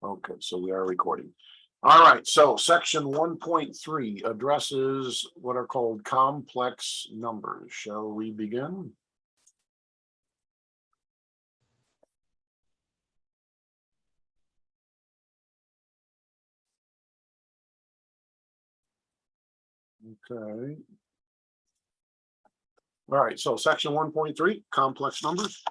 Okay, so we are recording. All right, so section 1.3 addresses what are called complex numbers. Shall we begin? Okay. All right, so section 1.3, complex numbers.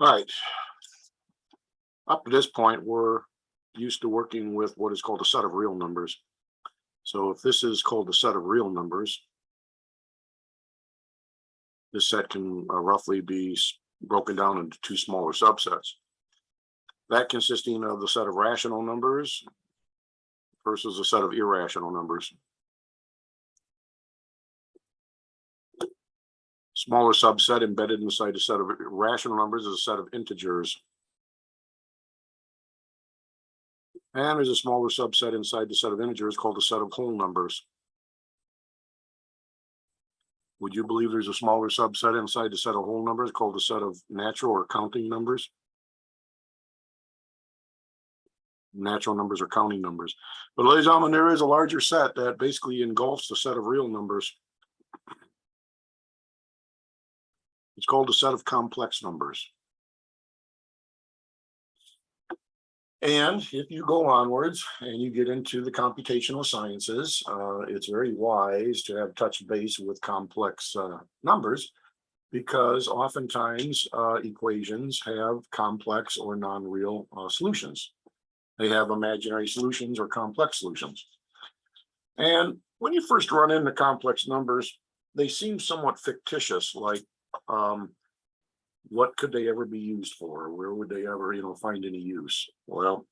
All right. Up to this point, we're used to working with what is called a set of real numbers. So if this is called a set of real numbers, this set can roughly be broken down into two smaller subsets. That consisting of the set of rational numbers versus a set of irrational numbers. Smaller subset embedded inside a set of rational numbers is a set of integers. And there's a smaller subset inside the set of integers called a set of whole numbers. Would you believe there's a smaller subset inside the set of whole numbers called a set of natural or counting numbers? Natural numbers or counting numbers. But ladies and gentlemen, there is a larger set that basically engulfs the set of real numbers. It's called a set of complex numbers. And if you go onwards and you get into the computational sciences, it's very wise to have touched base with complex numbers, because oftentimes equations have complex or non-real solutions. They have imaginary solutions or complex solutions. And when you first run into complex numbers, they seem somewhat fictitious, like what could they ever be used for? Where would they ever, find any use? Well,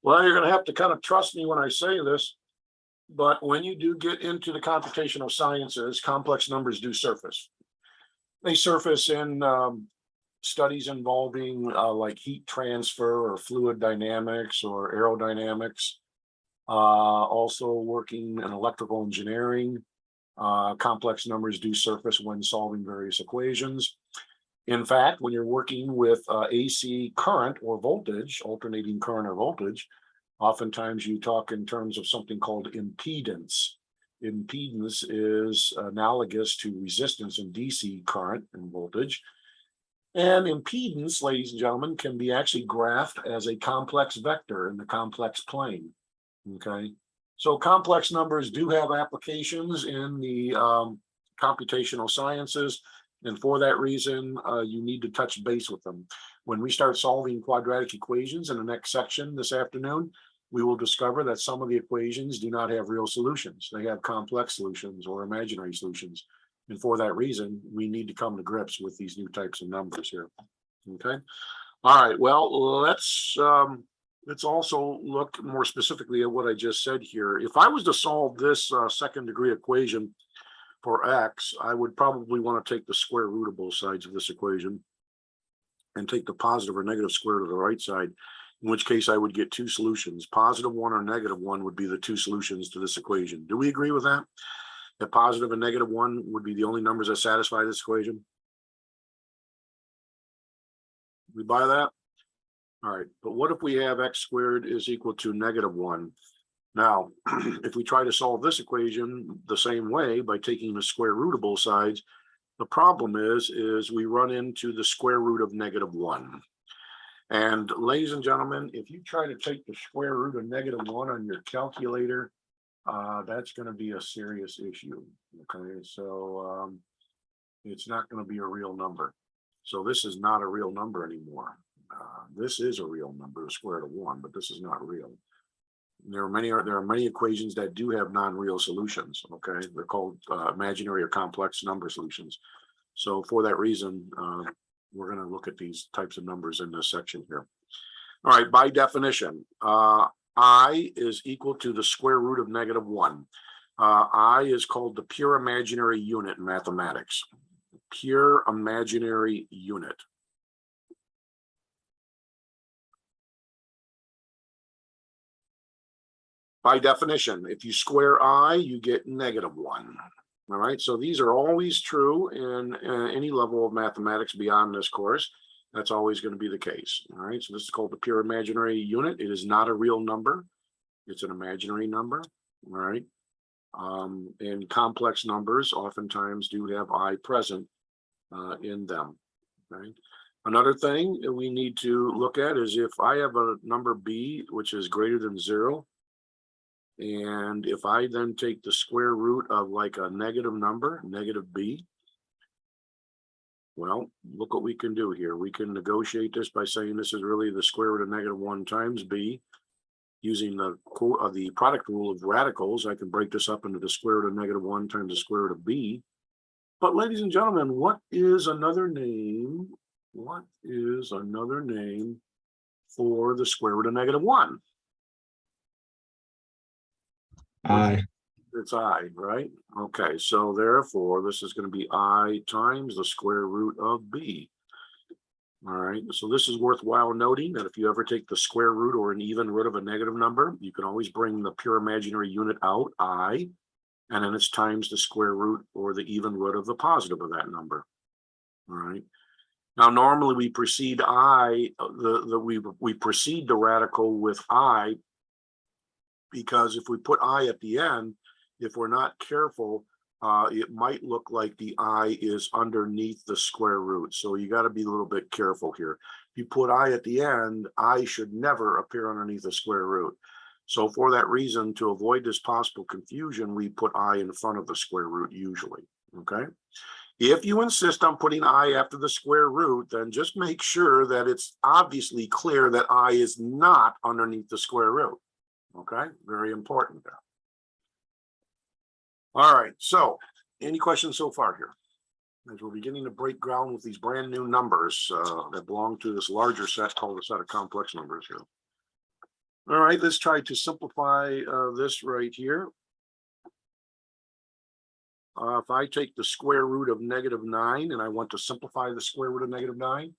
you're going to have to kind of trust me when I say this, but when you do get into the computational sciences, complex numbers do surface. They surface in studies involving like heat transfer or fluid dynamics or aerodynamics, also working in electrical engineering. Complex numbers do surface when solving various equations. In fact, when you're working with AC current or voltage, alternating current or voltage, oftentimes you talk in terms of something called impedance. Impedance is analogous to resistance in DC current and voltage. And impedance, ladies and gentlemen, can be actually graphed as a complex vector in the complex plane. Okay. So complex numbers do have applications in the computational sciences, and for that reason, you need to touch base with them. When we start solving quadratic equations in the next section this afternoon, we will discover that some of the equations do not have real solutions. They have complex solutions or imaginary solutions. And for that reason, we need to come to grips with these new types of numbers here. Okay. All right. Well, let's also look more specifically at what I just said here. If I was to solve this second degree equation for x, I would probably want to take the square root of both sides of this equation and take the positive or negative square to the right side, in which case I would get two solutions. Positive 1 or negative 1 would be the two solutions to this equation. Do we agree with that? That positive and negative 1 would be the only numbers that satisfy this equation? We buy that? All right, but what if we have x squared is equal to negative 1? Now, if we try to solve this equation the same way by taking the square root of both sides, the problem is we run into the square root of negative 1. And ladies and gentlemen, if you try to take the square root of negative 1 on your calculator, that's going to be a serious issue. Okay, so it's not going to be a real number. So this is not a real number anymore. This is a real number, the square root of 1, but this is not real. There are many equations that do have non-real solutions. Okay, they're called imaginary or complex number solutions. So for that reason, we're going to look at these types of numbers in this section here. All right, by definition, I is equal to the square root of -1. I is called the pure imaginary unit in mathematics. Pure imaginary unit. By definition, if you square I, you get -1. All right, so these are always true in any level of mathematics beyond this course. That's always going to be the case. All right, so this is called the pure imaginary unit. It is not a real number. It's an imaginary number. All right. And complex numbers oftentimes do have I present in them. Right. Another thing that we need to look at is if I have a number b, which is greater than 0, and if I then take the square root of like a negative number, negative b, well, look what we can do here. We can negotiate this by saying this is really the square root of -1 times b. Using the product rule of radicals, I can break this up into the square root of -1 times the square root of b. But ladies and gentlemen, what is another name? What is another name for the square root of -1? I. It's I, right? Okay, so therefore, this is going to be I times the square root of b. All right, so this is worthwhile noting that if you ever take the square root or an even root of a negative number, you can always bring the pure imaginary unit out, I, and then it's times the square root or the even root of the positive of that number. All right. Now, normally we precede we precede the radical with I, because if we put I at the end, if we're not careful, it might look like the I is underneath the square root. So you got to be a little bit careful here. If you put I at the end, I should never appear underneath the square root. So for that reason, to avoid this possible confusion, we put I in front of the square root usually, okay? If you insist on putting I after the square root, then just make sure that it's obviously clear that I is not underneath the square root, okay? Very important there. All right, so any questions so far here? As we're beginning to break ground with these brand new numbers that belong to this larger set called a set of complex numbers here. All right, let's try to simplify this right here. If I take the square root of -9 and I want to simplify the square root of -9.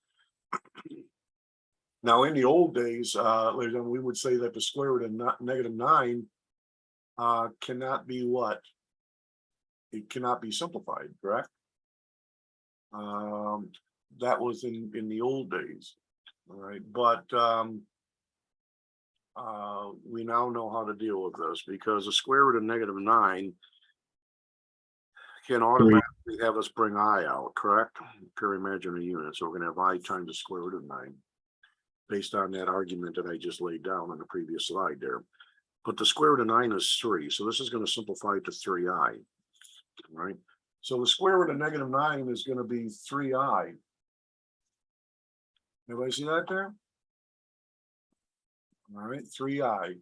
Now, in the old days, we would say that the square root of -9 cannot be what? It cannot be simplified, correct? That was in the old days, all right? But we now know how to deal with this because the square root of -9 can automatically have us bring I out, correct? Pure imaginary unit. So we're going to have I times the square root of 9 based on that argument that I just laid down on the previous slide there. But the square root of 9 is 3. So this is going to simplify to 3i. Right, so the square root of -9 is going to be 3i. Everybody see that there? All right, 3i.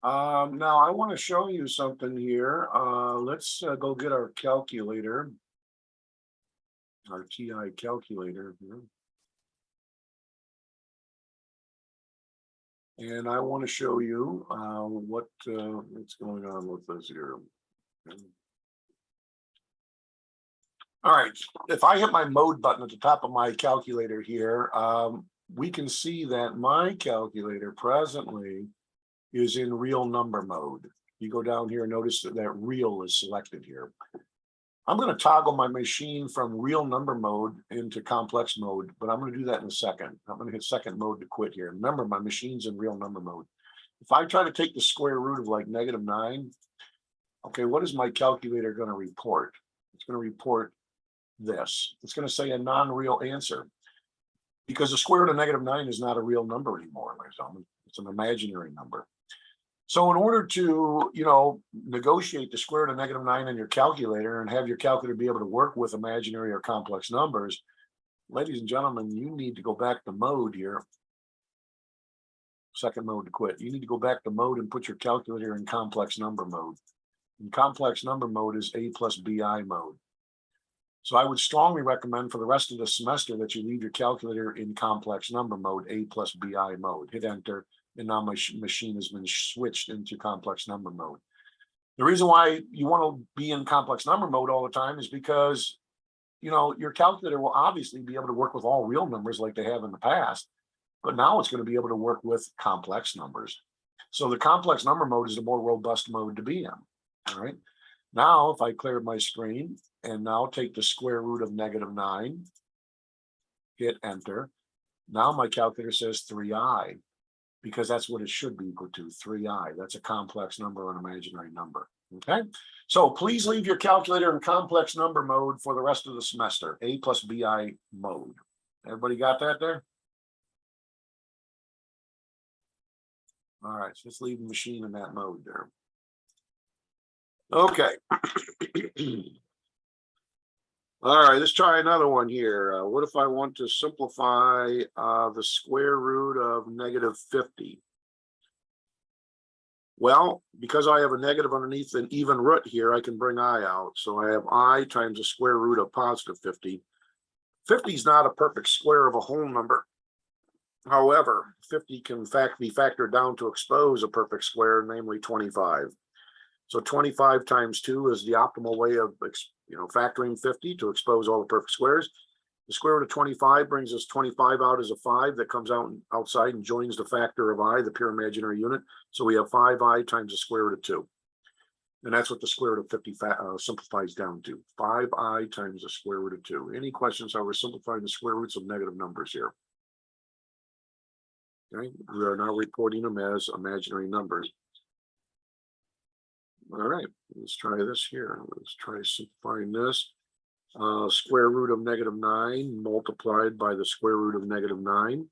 Now I want to show you something here. Let's go get our calculator, our TI calculator here. And I want to show you what's going on with this here. Okay. All right, if I hit my mode button at the top of my calculator here, we can see that my calculator presently is in real number mode. You go down here and notice that real is selected here. I'm going to toggle my machine from real number mode into complex mode, but I'm going to do that in a second. I'm going to hit second mode to quit here. Remember, my machine's in real number mode. If I try to take the square root of like -9, okay, what is my calculator going to report? It's going to report this. It's going to say a non-real answer because the square root of -9 is not a real number anymore, ladies and gentlemen. It's an imaginary number. So in order to, negotiate the square root of -9 in your calculator and have your calculator be able to work with imaginary or complex numbers, ladies and gentlemen, you need to go back to mode here. Second mode to quit. You need to go back to mode and put your calculator in complex number mode. And complex number mode is A plus BI mode. So I would strongly recommend for the rest of the semester that you leave your calculator in complex number mode, A plus BI mode. Hit enter. and now my machine has been switched into complex number mode. The reason why you want to be in complex number mode all the time is because, you know, your calculator will obviously be able to work with all real numbers like they have in the past, but now it's going to be able to work with complex numbers. So the complex number mode is the more robust mode to be in. All right. Now, if I clear my screen and now take the square root of -9, hit enter. Now my calculator says 3i, because that's what it should be equal to, 3i. That's a complex number or an imaginary number. Okay. So please leave your calculator in complex number mode for the rest of the semester, A plus BI mode. Everybody got that there? All right, so let's leave the machine in that mode there. Okay. All right, let's try another one here. What if I want to simplify the square root of -50? Well, because I have a negative underneath an even root here, I can bring I out. So I have I times the square root of +50. 50 is not a perfect square of a whole number. However, 50 can be factored down to expose a perfect square, namely 25. So 25 times 2 is the optimal way of, factoring 50 to expose all the perfect squares. The square root of 25 brings us 25 out as a 5 that comes out outside and joins the factor of I, the pure imaginary unit. So we have 5i times the square root of 2. And that's what the square root of 50 simplifies down to, 5i times the square root of 2. Any questions how we're simplifying the square roots of negative numbers here? Okay, we are now reporting them as imaginary numbers. All right, let's try this here. Let's try simplifying this. Square root of -9 multiplied by the square root of -9.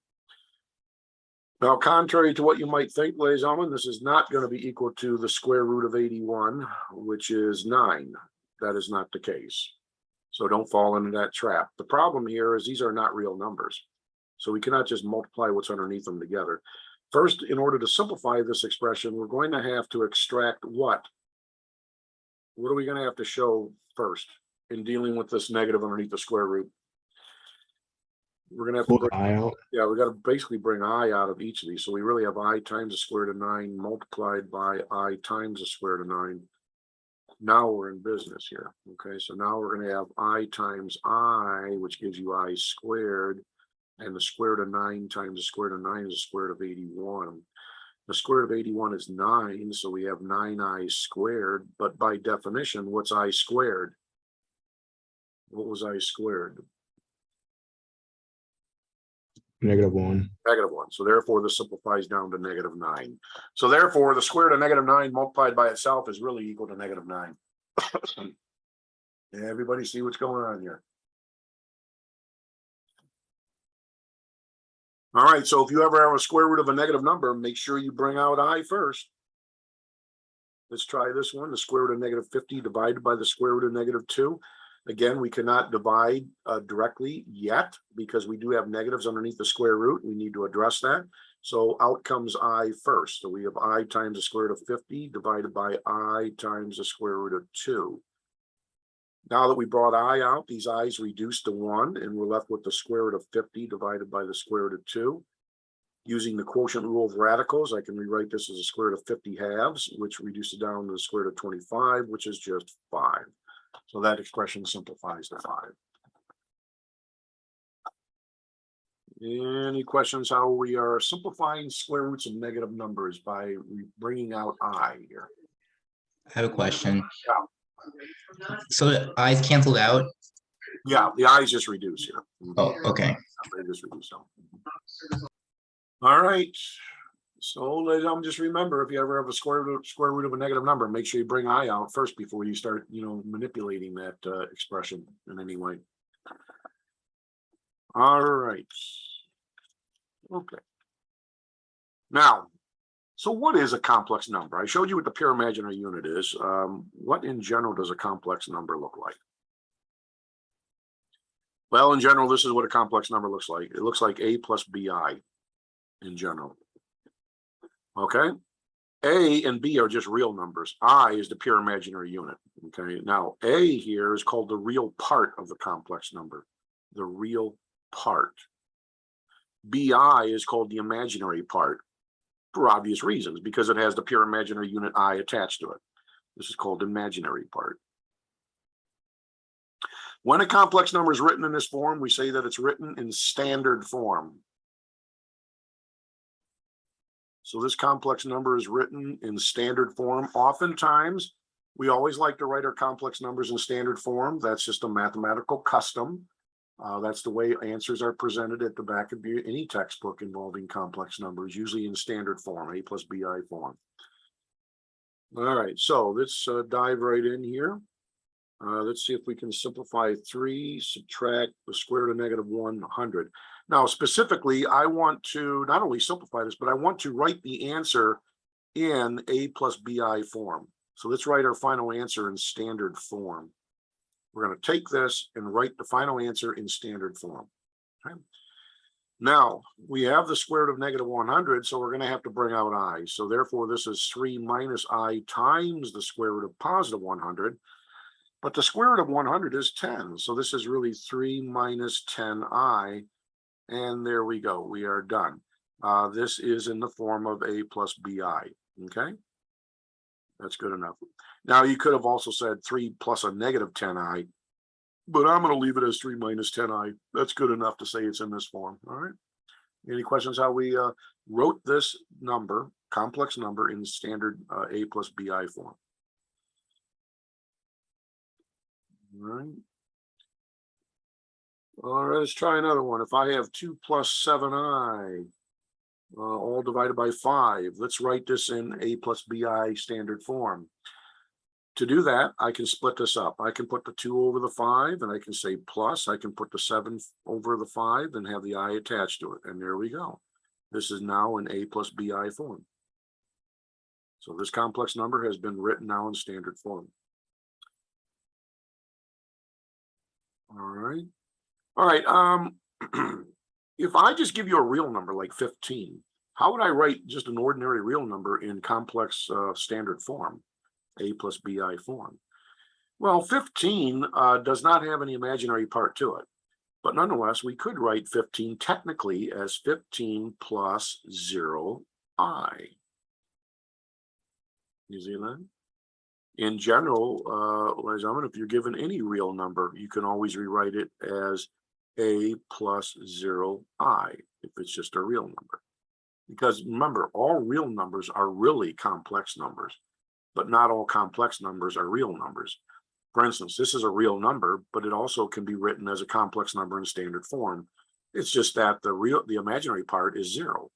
Now, contrary to what you might think, ladies and gentlemen, this is not going to be equal to the square root of 81, which is 9. That is not the case. So don't fall into that trap. The problem here is these are not real numbers. So we cannot just multiply what's underneath them together. First, in order to simplify this expression, we're going to have to extract what? What are we going to have to show first in dealing with this negative underneath the square root? We're going to have to Pull the I out. Yeah, we got to basically bring I out of each of these. So we really have I times the square root of 9 multiplied by I times the square root of 9. Now we're in business here. Okay, so now we're going to have I times I, which gives you I squared. And the square root of 9 times the square root of 9 is the square root of 81. The square root of 81 is 9, so we have 9i squared. But by definition, what's I squared? What was I squared? -1. -1. So therefore, this simplifies down to -9. So therefore, the square root of -9 multiplied by itself is really equal to -9. Everybody see what's going on here? All right, so if you ever have a square root of a negative number, make sure you bring out I first. Let's try this one. The square root of -50 divided by the square root of -2. Again, we cannot divide directly yet because we do have negatives underneath the square root. We need to address that. So out comes I first. So we have I times the square root of 50 divided by I times the square root of 2. Now that we brought I out, these i's reduce to 1, and we're left with the square root of 50 divided by the square root of 2. Using the quotient rule of radicals, I can rewrite this as a square root of 50 halves, which reduces down to the square root of 25, which is just 5. So that expression simplifies to 5. Any questions how we are simplifying square roots of negative numbers by bringing out I here? I have a question. Yeah. So the i's canceled out? Yeah, the i's just reduce here. Oh, okay. They just reduce them. All right. So ladies and gentlemen, just remember, if you ever have a square root of a negative number, make sure you bring I out first before you start, manipulating that expression in any way. All right. Okay. Now, so what is a complex number? I showed you what the pure imaginary unit is. What in general does a complex number look like? Well, in general, this is what a complex number looks like. It looks like A plus BI in general. Okay. A and B are just real numbers. I is the pure imaginary unit. Okay. Now, A here is called the real part of the complex number. The real part. BI is called the imaginary part. for obvious reasons, because it has the pure imaginary unit I attached to it. This is called the imaginary part. When a complex number is written in this form, we say that it's written in standard form. So this complex number is written in standard form. Oftentimes, we always like to write our complex numbers in standard form. That's just a mathematical custom. That's the way answers are presented at the back of any textbook involving complex numbers, usually in standard form, A plus BI form. All right, so let's dive right in here. Let's see if we can simplify 3, subtract the square root of -100. Now, specifically, I want to not only simplify this, but I want to write the answer in A plus BI form. So let's write our final answer in standard form. We're going to take this and write the final answer in standard form. Okay. Now, we have the square root of -100, so we're going to have to bring out I. So therefore, this is 3 minus I times the square root of +100. But the square root of 100 is 10. So this is really 3 minus 10I. And there we go. We are done. This is in the form of A plus BI. Okay. That's good enough. Now, you could have also said 3 plus a -10I, but I'm going to leave it as 3 minus 10I. That's good enough to say it's in this form. All right. Any questions how we wrote this number, complex number, in standard A plus BI form? All right, let's try another one. If I have 2 plus 7I, all divided by 5, let's write this in A plus BI standard form. To do that, I can split this up. I can put the 2 over the 5, and I can say plus. I can put the 7 over the 5 and have the I attached to it. And there we go. This is now in A plus BI form. So this complex number has been written now in standard form. All right. If I just give you a real number like 15, how would I write just an ordinary real number in complex standard form, A plus BI form? Well, 15 does not have any imaginary part to it, but nonetheless, we could write 15 technically as 15 plus 0I. You see that? In general, if you're given any real number, you can always rewrite it as A plus 0I if it's just a real number. Because remember, all real numbers are really complex numbers, but not all complex numbers are real numbers. For instance, this is a real number, but it also can be written as a complex number in standard form. It's just that the imaginary part is 0.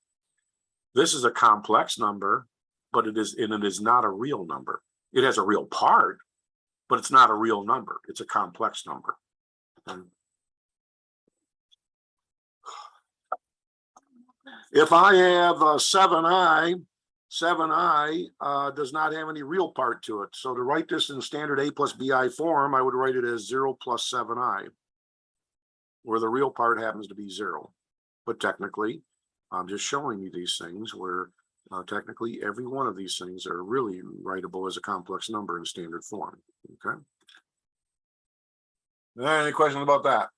This is a complex number, but it is not a real number. It has a real part, but it's not a real number. It's a complex number. Okay. If I have 7I does not have any real part to it. So to write this in standard A plus BI form, I would write it as 0 plus 7I, where the real part happens to be 0. But technically, I'm just showing you these things where technically every one of these things are really writable as a complex number in standard form. Okay. Any questions about that?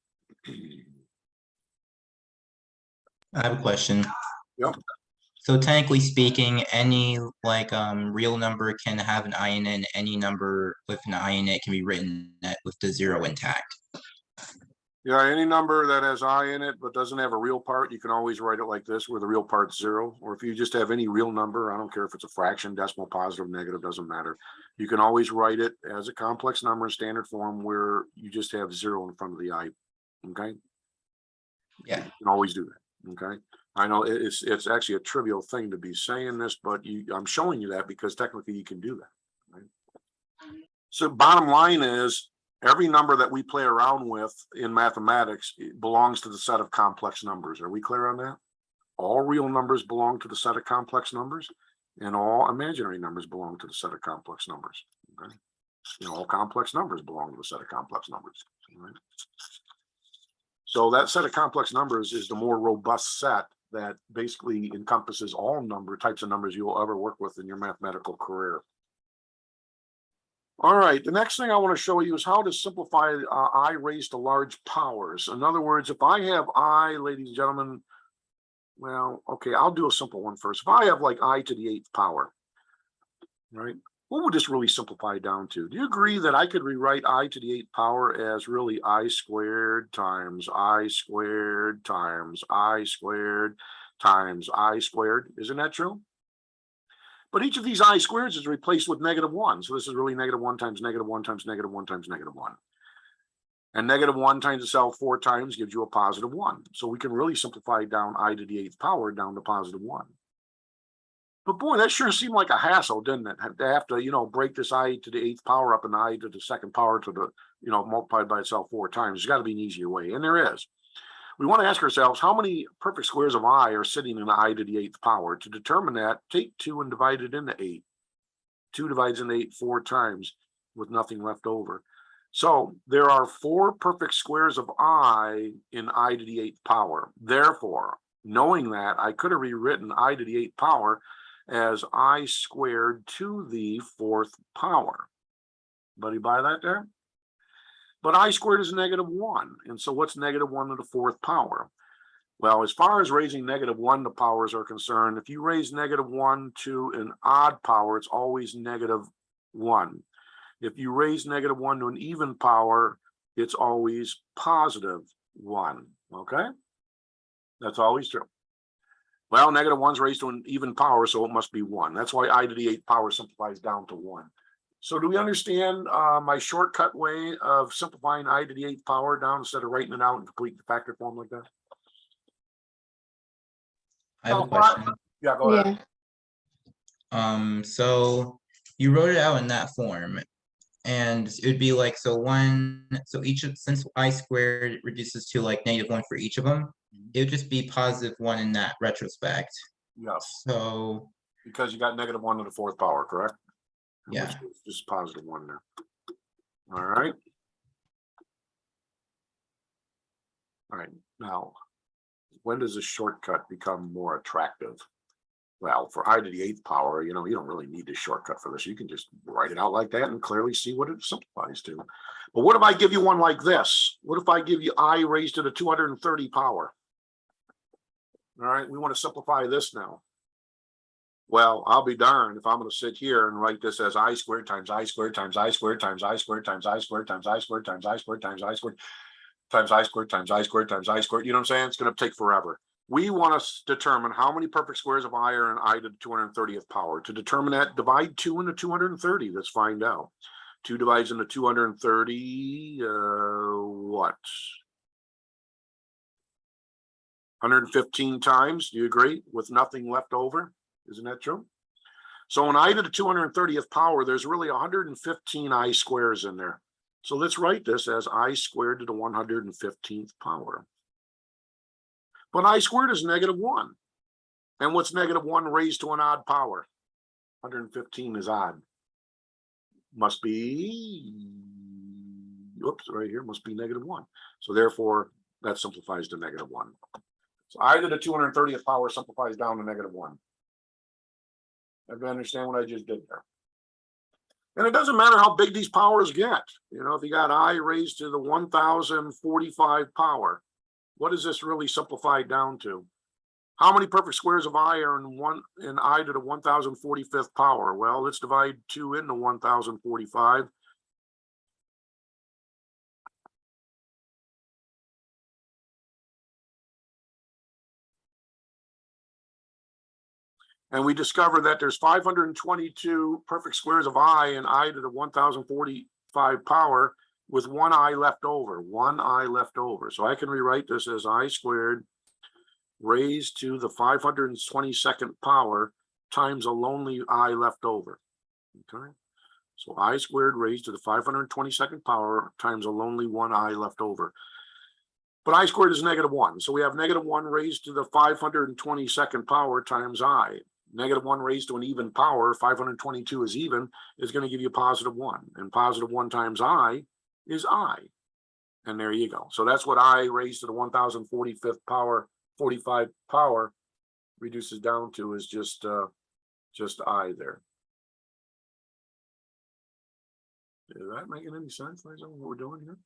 I have a question. Yep. So technically speaking, any real number can have an I in it, and any number with an I in it can be written with the 0 intact. Yeah, any number that has I in it but doesn't have a real part, you can always write it like this, where the real part's 0. Or if you just have any real number, I don't care if it's a fraction, decimal, positive, negative, doesn't matter. You can always write it as a complex number in standard form where you just have 0 in front of the I. Okay. Yeah. You can always do that. Okay. I know it's actually a trivial thing to be saying this, but I'm showing you that because technically you can do that. Right? So bottom line is, every number that we play around with in mathematics belongs to the set of complex numbers. Are we clear on that? All real numbers belong to the set of complex numbers, and all imaginary numbers belong to the set of complex numbers. Okay? All complex numbers belong to the set of complex numbers. Right? So that set of complex numbers is the more robust set that basically encompasses all types of numbers you will ever work with in your mathematical career. All right, the next thing I want to show you is how to simplify I raised to large powers. In other words, if I have I, ladies and gentlemen, well, okay, I'll do a simple one first. If I have like I to the 8th power, right? What would this really simplify down to? Do you agree that I could rewrite I to the 8th power as really I squared times I squared times I squared times I squared? Isn't that true? But each of these I squareds is replaced with -1. So this is really -1 times -1 times -1 times -1. And -1 times itself 4 times gives you a +1. So we can really simplify down I to the 8th power down to +1. But boy, that sure seemed like a hassle, didn't it? To have to, break this I to the 8th power up and I to the 2nd power to the, multiplied by itself 4 times. There's got to be an easier way. And there is. We want to ask ourselves, how many perfect squares of I are sitting in I to the 8th power? To determine that, take 2 and divide it into 8. 2 divides into 8 4 times with nothing left over. So there are 4 perfect squares of I in I to the 8th power. Therefore, knowing that, I could have rewritten I to the 8th power as I squared to the 4th power. Anybody buy that there? But I squared is -1. And so what's -1 to the 4th power? Well, as far as raising -1 to powers are concerned, if you raise -1 to an odd power, it's always -1. If you raise -1 to an even power, it's always +1. Okay? That's always true. Well, -1's raised to an even power, so it must be 1. That's why I to the 8th power simplifies down to 1. So do we understand my shortcut way of simplifying I to the 8th power down instead of writing it out in complete factor form like that? I have a question. Yeah, go ahead. So you wrote it out in that form, and it would be like, so since I squared reduces to like -1 for each of them, it would just be +1 in that retrospect. Yes, So because you got -1 to the 4th power, correct? yeah, Which is just +1 there. All right. All right. Now, when does a shortcut become more attractive? Well, for I to the 8th power, you don't really need a shortcut for this. You can just write it out like that and clearly see what it simplifies to. But what if I give you one like this? What if I give you I raised to the 230 power? All right, we want to simplify this now. Well, I'll be darned if I'm going to sit here and write this as I squared times I squared times I squared times I squared times I squared times I squared times I squared times I squared times I squared times I squared times I squared. You know what I'm saying? It's going to take forever. We want to determine how many perfect squares of I are in I to the 230th power. To determine that, divide 2 into 230. Let's find out. 2 divides into 230, what? 115 times, do you agree? With nothing left over? Isn't that true? So in I to the 230th power, there's really 115 I squares in there. So let's write this as I squared to the 115th power. But I squared is -1. And what's -1 raised to an odd power? 115 is odd. Must be, oops, right here, must be -1. So therefore, that simplifies to -1. So I to the 230th power simplifies down to -1. Everybody understand what I just did there? And it doesn't matter how big these powers get. If you got I raised to the 1045 power, what does this really simplify down to? How many perfect squares of I are in I to the 1045th power? Well, let's divide 2 into 1045. And we discover that there's 522 perfect squares of I in I to the 1045 power with 1 I left over, 1 I left over. So I can rewrite this as I squared raised to the 522nd power times a lonely I left over. Okay. So I squared raised to the 522nd power times a lonely 1 I left over. But I squared is -1. So we have -1 raised to the 522nd power times I. -1 raised to an even power, 522 is even, is going to give you +1. And +1 times I is I. And there you go. So that's what I raised to the 1045th power, 45 power reduces down to, is just I there. Is that making any sense, ladies and gentlemen, what we're doing here?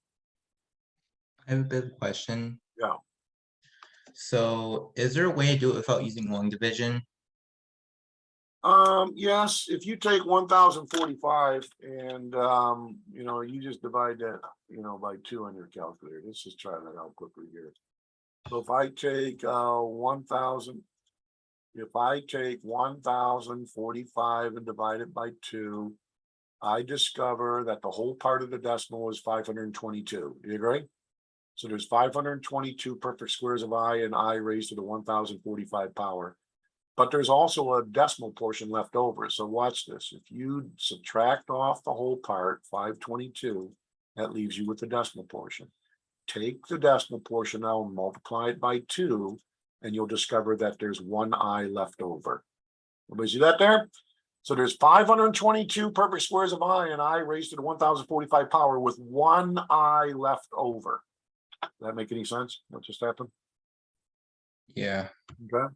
I have a bit of a question. Yeah. So is there a way to do it without using long division? Yes, if you take 1045 and, you know, you just divide that, you know, by 2 on your calculator. Let's just try that out quickly here. So if I take, 1000, if I take 1045 and divide it by 2, I discover that the whole part of the decimal is 522. You agree? So there's 522 perfect squares of I and I raised to the 1045 power. But there's also a decimal portion left over. So watch this. If you subtract off the whole part, 522, that leaves you with the decimal portion. Take the decimal portion now and multiply it by 2, and you'll discover that there's 1 I left over. Everybody see that there? So there's 522 perfect squares of I and I raised to the 1045 power with 1 I left over. Does that make any sense? What just happened? Yeah. Okay.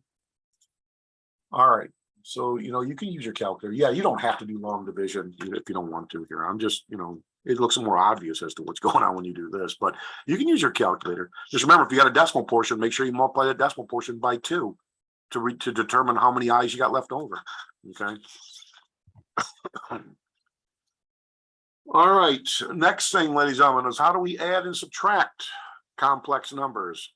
All right. So, you know, you can use your calculator. Yeah, you don't have to do long division if you don't want to here. I'm just, you know, it looks more obvious as to what's going on when you do this, but you can use your calculator. Just remember, if you got a decimal portion, make sure you multiply that decimal portion by 2 to determine how many I's you got left over. Okay. All right. Next thing, ladies and gentlemen, is how do we add and subtract complex numbers?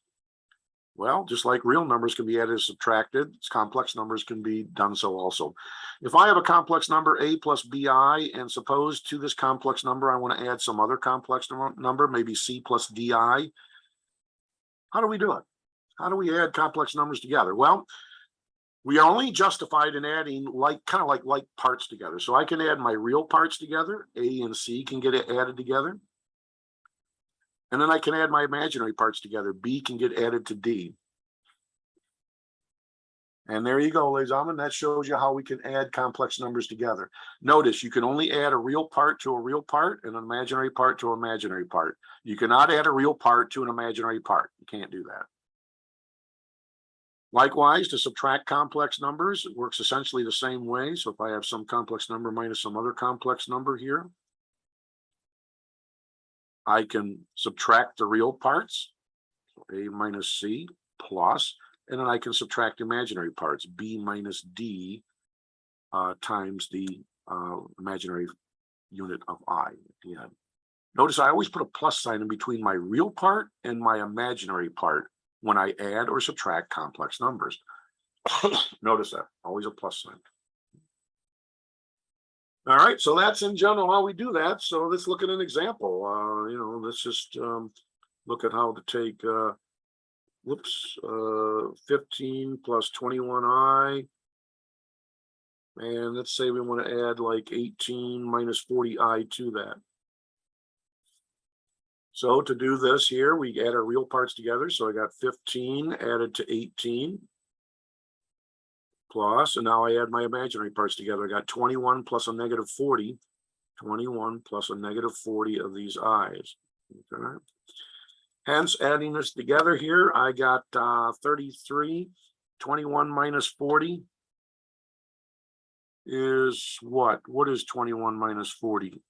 Well, just like real numbers can be added and subtracted, complex numbers can be done so also. If I have a complex number a plus bi, and suppose to this complex number I want to add some other complex number, maybe c plus di, how do we do it? How do we add complex numbers together? Well, we are only justified in adding kind of like parts together. So I can add my real parts together, a and c can get added together. And then I can add my imaginary parts together. B can get added to D. And there you go, ladies and gentlemen. That shows you how we can add complex numbers together. Notice you can only add a real part to a real part and an imaginary part to an imaginary part. You cannot add a real part to an imaginary part. You can't do that. Likewise, to subtract complex numbers, it works essentially the same way. So if I have some complex number minus some other complex number here, I can subtract the real parts, so a minus c plus, and then I can subtract imaginary parts, b minus d times the imaginary unit of I at the end. Notice I always put a plus sign in between my real part and my imaginary part when I add or subtract complex numbers. Notice that, always a plus sign. All right, so that's in general how we do that. So let's look at an example. You know, let's just look at how to take 15 plus 21i, and let's say we want to add like 18 minus 40i to that. So to do this here, we add our real parts together. So I got 15 added to 18 plus, and now I add my imaginary parts together. I got 21 plus a negative 40, 21 plus a negative 40 of these i's. Okay. Hence, adding this together here, I got 33. 21 minus 40 is what? What is 21 minus 40?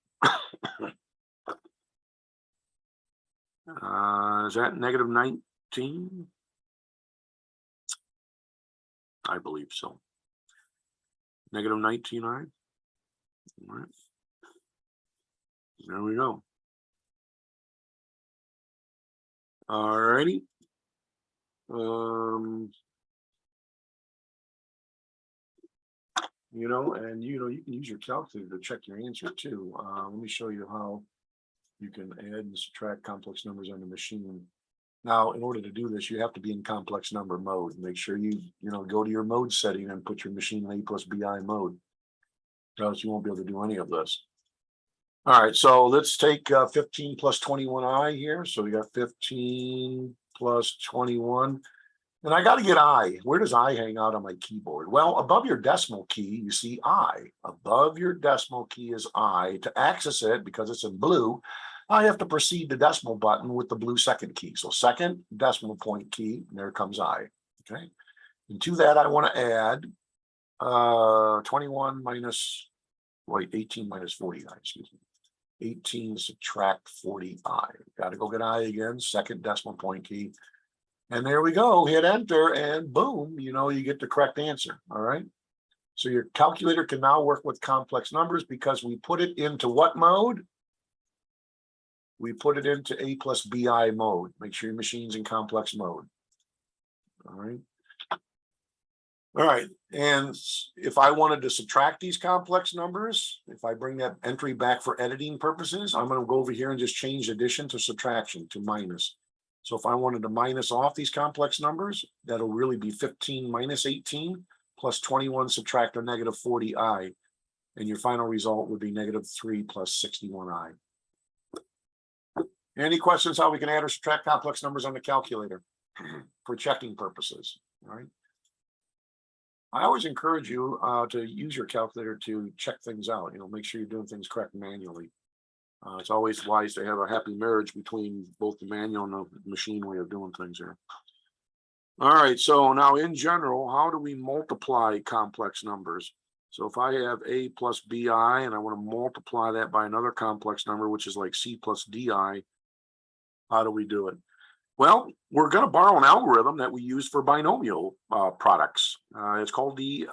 Is that negative 19? I believe so. Negative 19i. All right. There we go. All righty. You know, and you can use your calculator to check your answer too. Let me show you how you can add and subtract complex numbers on the machine. Now, in order to do this, you have to be in complex number mode. Make sure you go to your mode setting and put your machine in A plus BI mode, or else you won't be able to do any of this. All right, so let's take 15 plus 21i here. So we got 15 plus 21. And I got to get I. Where does I hang out on my keyboard? Well, above your decimal key, you see I. Above your decimal key is I. To access it, because it's in blue, I have to precede the decimal button with the blue second key. So second decimal point key, and there comes I. Okay. And to that, I want to add 21 minus, 18 minus 40i, excuse me. 18 subtract 40i. Got to go get I again, second decimal point key. And there we go, hit enter and boom, you know, you get the correct answer, all right? So your calculator can now work with complex numbers because we put it into what mode? We put it into A plus BI mode. Make sure your machine's in complex mode. All right. All right, and if I wanted to subtract these complex numbers, if I bring that entry back for editing purposes, I'm going to go over here and just change addition to subtraction to minus. So if I wanted to minus off these complex numbers, that'll really be 15 minus 18 plus 21 subtract a negative 40i. And your final result would be negative 3 plus 61i. Any questions how we can add or subtract complex numbers on the calculator for checking purposes? All right. I always encourage you to use your calculator to check things out. You know, make sure you're doing things correct manually. It's always wise to have a happy marriage between both the manual and the machine way of doing things here. All right, so now in general, how do we multiply complex numbers? So if I have A plus BI and I want to multiply that by another complex number, which is like C plus DI, how do we do it? Well, we're going to borrow an algorithm that we use for binomial products. It's called the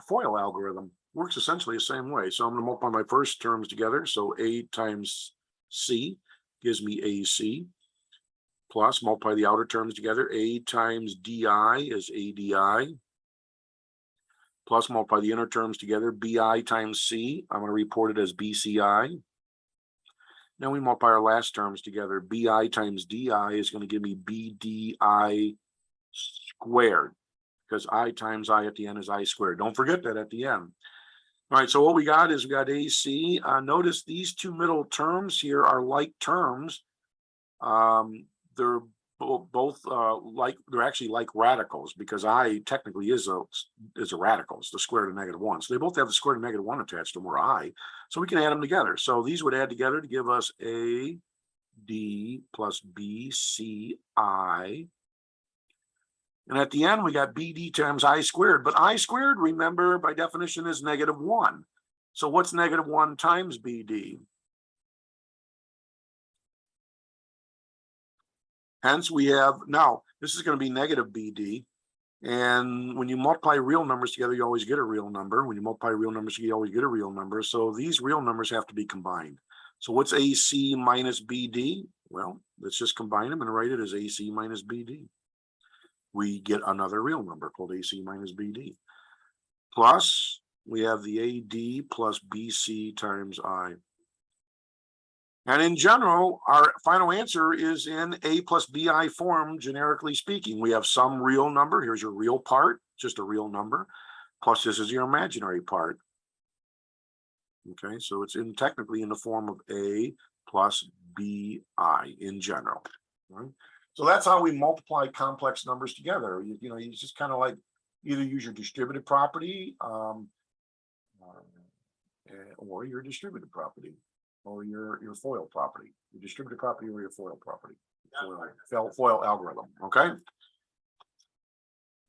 FOIL algorithm. Works essentially the same way. So I'm going to multiply my first terms together. So A times C gives me AC. Plus multiply the outer terms together. A times DI is ADI. Plus multiply the inner terms together. BI times C. I'm going to report it as BCI. Then we multiply our last terms together. BI times DI is going to give me BDI squared, because I times I at the end is I squared. Don't forget that at the end. All right, so what we got is we got AC. Notice these two middle terms here are like terms. They're both like, they're actually like radicals, because I technically is a radical. It's the square root of -1. So they both have the square root of -1 attached to them, or I. So we can add them together. So these would add together to give us AD plus BCI. And at the end, we got BD times I squared. But I squared, remember, by definition is -1. So what's -1 times BD? Hence, we have, now, this is going to be negative BD. And when you multiply real numbers together, you always get a real number. When you multiply real numbers, you always get a real number. So these real numbers have to be combined. So what's AC minus BD? Well, let's just combine them and write it as AC minus BD. We get another real number called AC minus BD. Plus, we have the AD plus BC times I. And in general, our final answer is in A plus BI form, generically speaking. We have some real number. Here's your real part, just a real number. Plus, this is your imaginary part. Okay, so it's technically in the form of A plus BI in general. Right? So that's how we multiply complex numbers together. You know, you just kind of like either use your distributive property or your distributive property. Or your FOIL property, your distributed property or your FOIL property, FOIL algorithm, okay?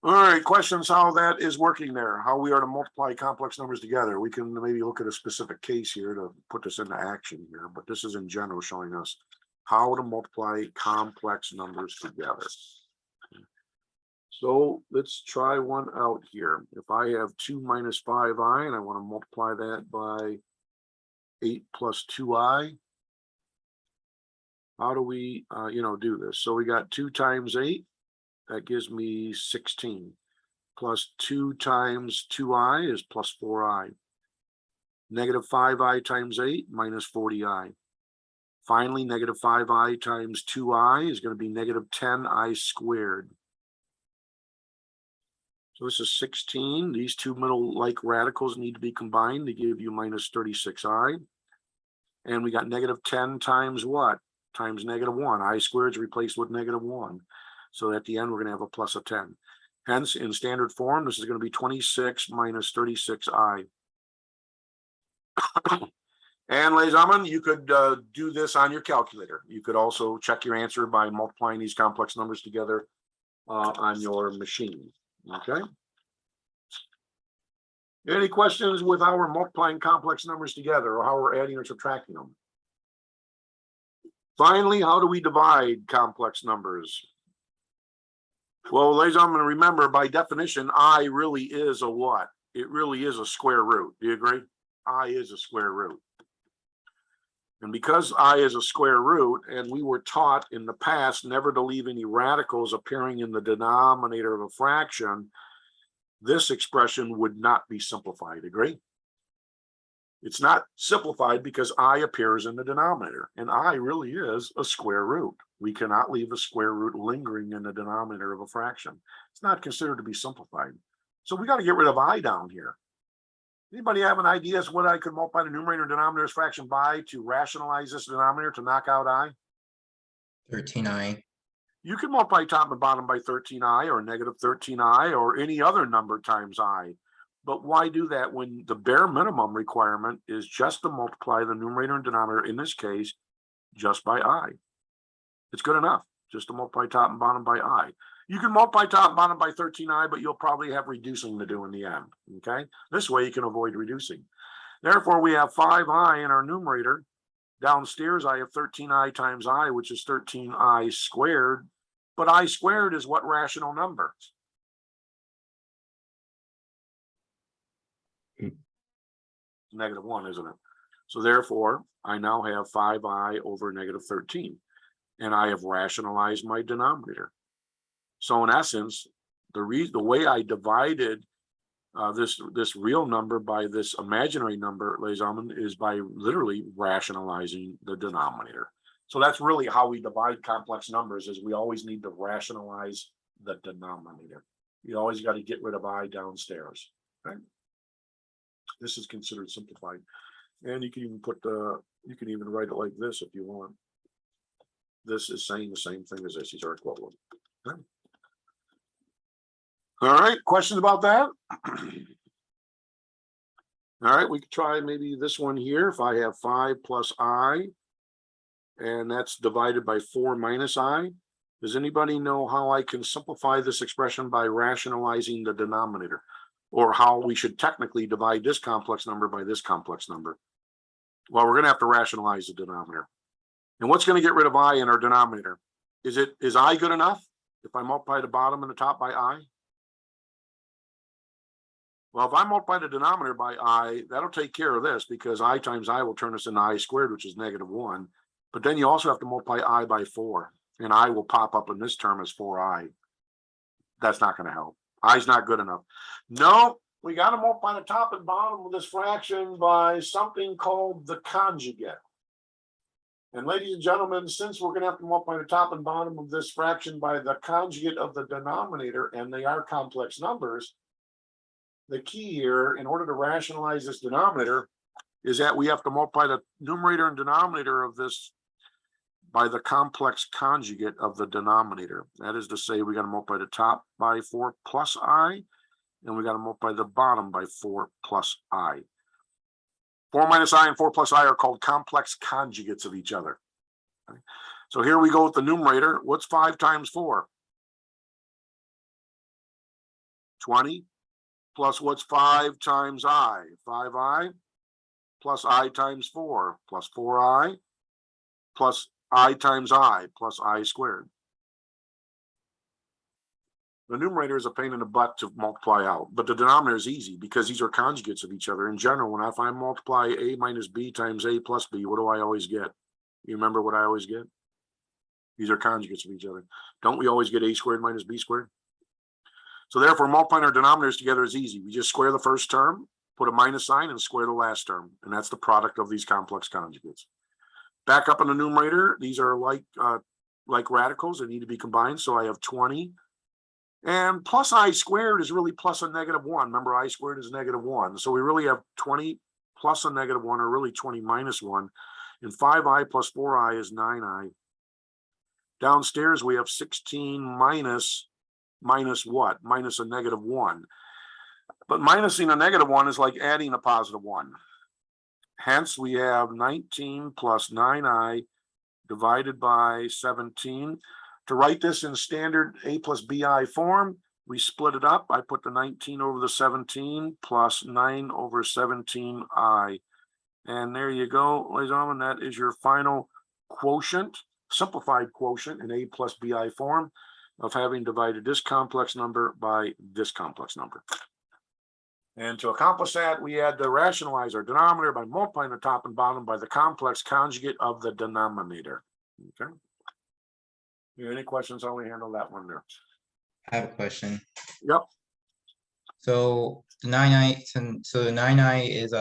All right, questions how that is working there, how we are to multiply complex numbers together. We can maybe look at a specific case here to put this into action here, but this is in general showing us how to multiply complex numbers together. So let's try one out here. If I have 2 minus 5i and I want to multiply that by 8 plus 2i. How do we, do this? So we got 2 times 8. That gives me 16. Plus 2 times 2i is plus 4i. Negative 5i times 8 minus 40i. Finally, negative 5i times 2i is going to be negative 10i squared. So this is 16. These two middle like radicals need to be combined to give you minus 36i. And we got negative 10 times what? Times -1. I squared is replaced with -1. So at the end, we're going to have a plus of 10. Hence, in standard form, this is going to be 26 minus 36i. And ladies and gentlemen, you could do this on your calculator. You could also check your answer by multiplying these complex numbers together on your machine. Okay. Any questions with how we're multiplying complex numbers together or how we're adding or subtracting them? Finally, how do we divide complex numbers? Well, ladies and gentlemen, remember, by definition, I really is a what? It really is a square root. Do you agree? I is a square root. And because I is a square root, and we were taught in the past never to leave any radicals appearing in the denominator of a fraction, this expression would not be simplified. Agree? It's not simplified because I appears in the denominator, and I really is a square root. We cannot leave a square root lingering in the denominator of a fraction. It's not considered to be simplified. So we got to get rid of I down here. Anybody have an idea as what I could multiply the numerator and denominator's fraction by to rationalize this denominator to knock out I? 13i. You can multiply top and bottom by 13i or negative 13i or any other number times I. But why do that when the bare minimum requirement is just to multiply the numerator and denominator, in this case, just by I? It's good enough just to multiply top and bottom by I. You can multiply top and bottom by 13i, but you'll probably have reducing to do in the end, okay? This way you can avoid reducing. Therefore, we have 5i in our numerator. Downstairs, I have 13i times I, which is 13i squared. But I squared is what rational number? -1, isn't it? So therefore, I now have 5i over -13. And I have rationalized my denominator. So in essence, the way I divided this real number by this imaginary number, ladies and gentlemen, is by literally rationalizing the denominator. So that's really how we divide complex numbers, is we always need to rationalize the denominator. You always got to get rid of I downstairs. Okay? This is considered simplified. And you can even you can even write it like this if you want. This is saying the same thing as this. These are equivalent. Okay. All right, questions about that? All right, we could try maybe this one here. If I have 5 plus I, and that's divided by 4 minus I, does anybody know how I can simplify this expression by rationalizing the denominator? Or how we should technically divide this complex number by this complex number? Well, we're going to have to rationalize the denominator. And what's going to get rid of I in our denominator? Is I good enough if I multiply the bottom and the top by I? Well, if I multiply the denominator by I, that'll take care of this, because I times I will turn us into I squared, which is -1. But then you also have to multiply I by 4, and I will pop up in this term as 4i. That's not going to help. I's not good enough. No, we got to multiply the top and bottom of this fraction by something called the conjugate. And ladies and gentlemen, since we're going to have to multiply the top and bottom of this fraction by the conjugate of the denominator, and they are complex numbers, the key here, in order to rationalize this denominator, is that we have to multiply the numerator and denominator of this by the complex conjugate of the denominator. That is to say, we got to multiply the top by 4 plus I, and we got to multiply the bottom by 4 plus I. 4 minus I and 4 plus I are called complex conjugates of each other. Okay. So here we go with the numerator. What's 5 times 4? 20. Plus what's 5 times I? 5i plus I times 4 plus 4i plus I times I plus I squared. The numerator is a pain in the butt to multiply out, but the denominator is easy because these are conjugates of each other. In general, if I multiply a minus b times a plus b, what do I always get? You remember what I always get? These are conjugates of each other. Don't we always get a squared minus b squared? So therefore, multiplying our denominators together is easy. We just square the first term, put a minus sign, and square the last term. And that's the product of these complex conjugates. Back up in the numerator, these are like radicals. They need to be combined. So I have 20. And plus I squared is really plus a -1. Remember, I squared is -1. So we really have 20 plus a -1, or really 20 minus 1. And 5i plus 4i is 9i. Downstairs, we have 16 minus what? Minus a -1. But minusing a -1 is like adding a +1. Hence, we have 19 plus 9i divided by 17. To write this in standard a plus bi form, we split it up. I put the 19 over the 17 plus 9 over 17i. And there you go, ladies and gentlemen, that is your final quotient, simplified quotient in a plus bi form. of having divided this complex number by this complex number. And to accomplish that, we had to rationalize our denominator by multiplying the top and bottom by the complex conjugate of the denominator. Okay. Any questions how we handle that one there? I have a question. Yep. So the 9i, so the 9i is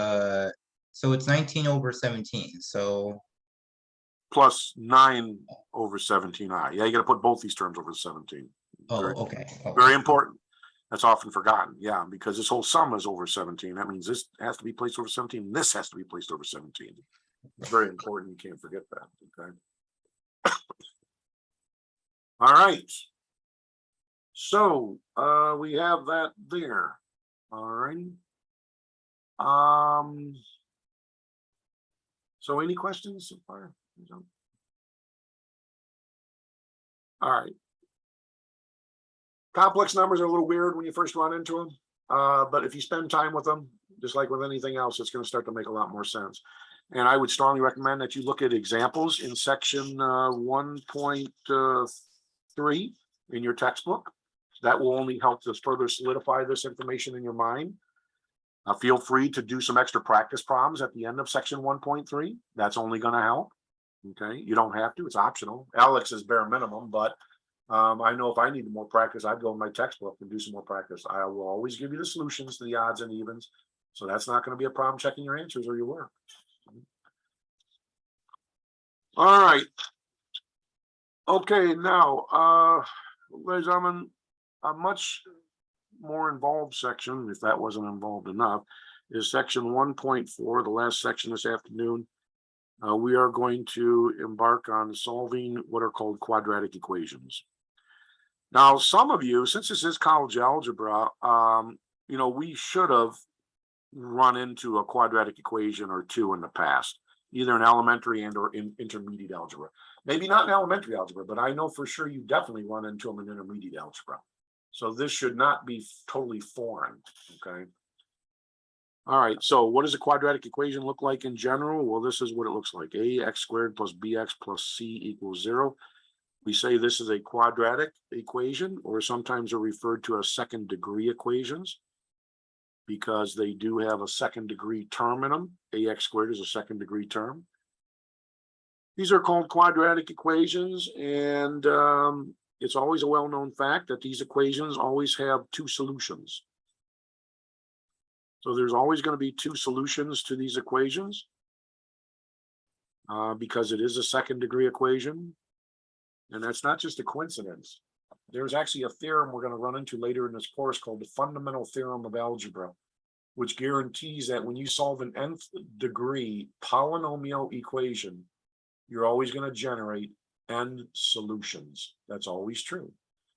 so it's 19 over 17. So Plus 9 over 17i. Yeah, you got to put both these terms over 17. Very, okay. very important. That's often forgotten. Yeah, because this whole sum is over 17. That means this has to be placed over 17. This has to be placed over 17. It's very important. You can't forget that. Okay. All right. So we have that there. All right. So any questions so far? All right. Complex numbers are a little weird when you first run into them, but if you spend time with them, just like with anything else, it's going to start to make a lot more sense. And I would strongly recommend that you look at examples in section 1.3 in your textbook. That will only help to further solidify this information in your mind. Feel free to do some extra practice problems at the end of section 1.3. That's only going to help. Okay, you don't have to, it's optional. Alex is bare minimum, but I know if I need more practice, I'd go in my textbook and do some more practice. I will always give you the solutions to the odds and evens. So that's not going to be a problem checking your answers or your work. All right. Okay, now, ladies and gentlemen, a much more involved section, if that wasn't involved enough, is section 1.4, the last section this afternoon. We are going to embark on solving what are called quadratic equations. Now, some of you, since this is college algebra, you know, we should have run into a quadratic equation or two in the past, either in elementary and or in intermediate algebra. Maybe not in elementary algebra, but I know for sure you definitely run into them in intermediate algebra. So this should not be totally foreign, okay? All right, so what does a quadratic equation look like in general? Well, this is what it looks like. Ax squared plus bx plus c equals 0. We say this is a quadratic equation, or sometimes are referred to as second degree equations, because they do have a second degree term in them. Ax squared is a second degree term. These are called quadratic equations, and it's always a well-known fact that these equations always have two solutions. So there's always going to be two solutions to these equations because it is a second degree equation. And that's not just a coincidence. There's actually a theorem we're going to run into later in this course called the fundamental theorem of algebra, which guarantees that when you solve an nth degree polynomial equation, you're always going to generate n solutions. That's always true.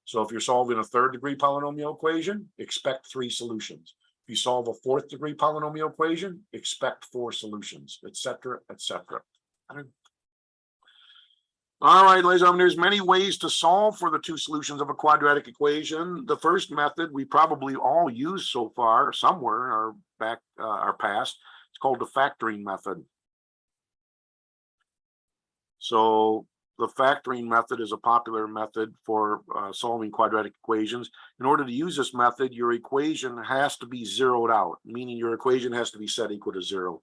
So if you're solving a third degree polynomial equation, expect 3 solutions. If you solve a fourth degree polynomial equation, expect 4 solutions, etc., etc. All right, ladies and gentlemen, there's many ways to solve for the two solutions of a quadratic equation. The first method we probably all used so far somewhere in our past. It's called the factoring method. So the factoring method is a popular method for solving quadratic equations. In order to use this method, your equation has to be zeroed out, meaning your equation has to be set equal to 0.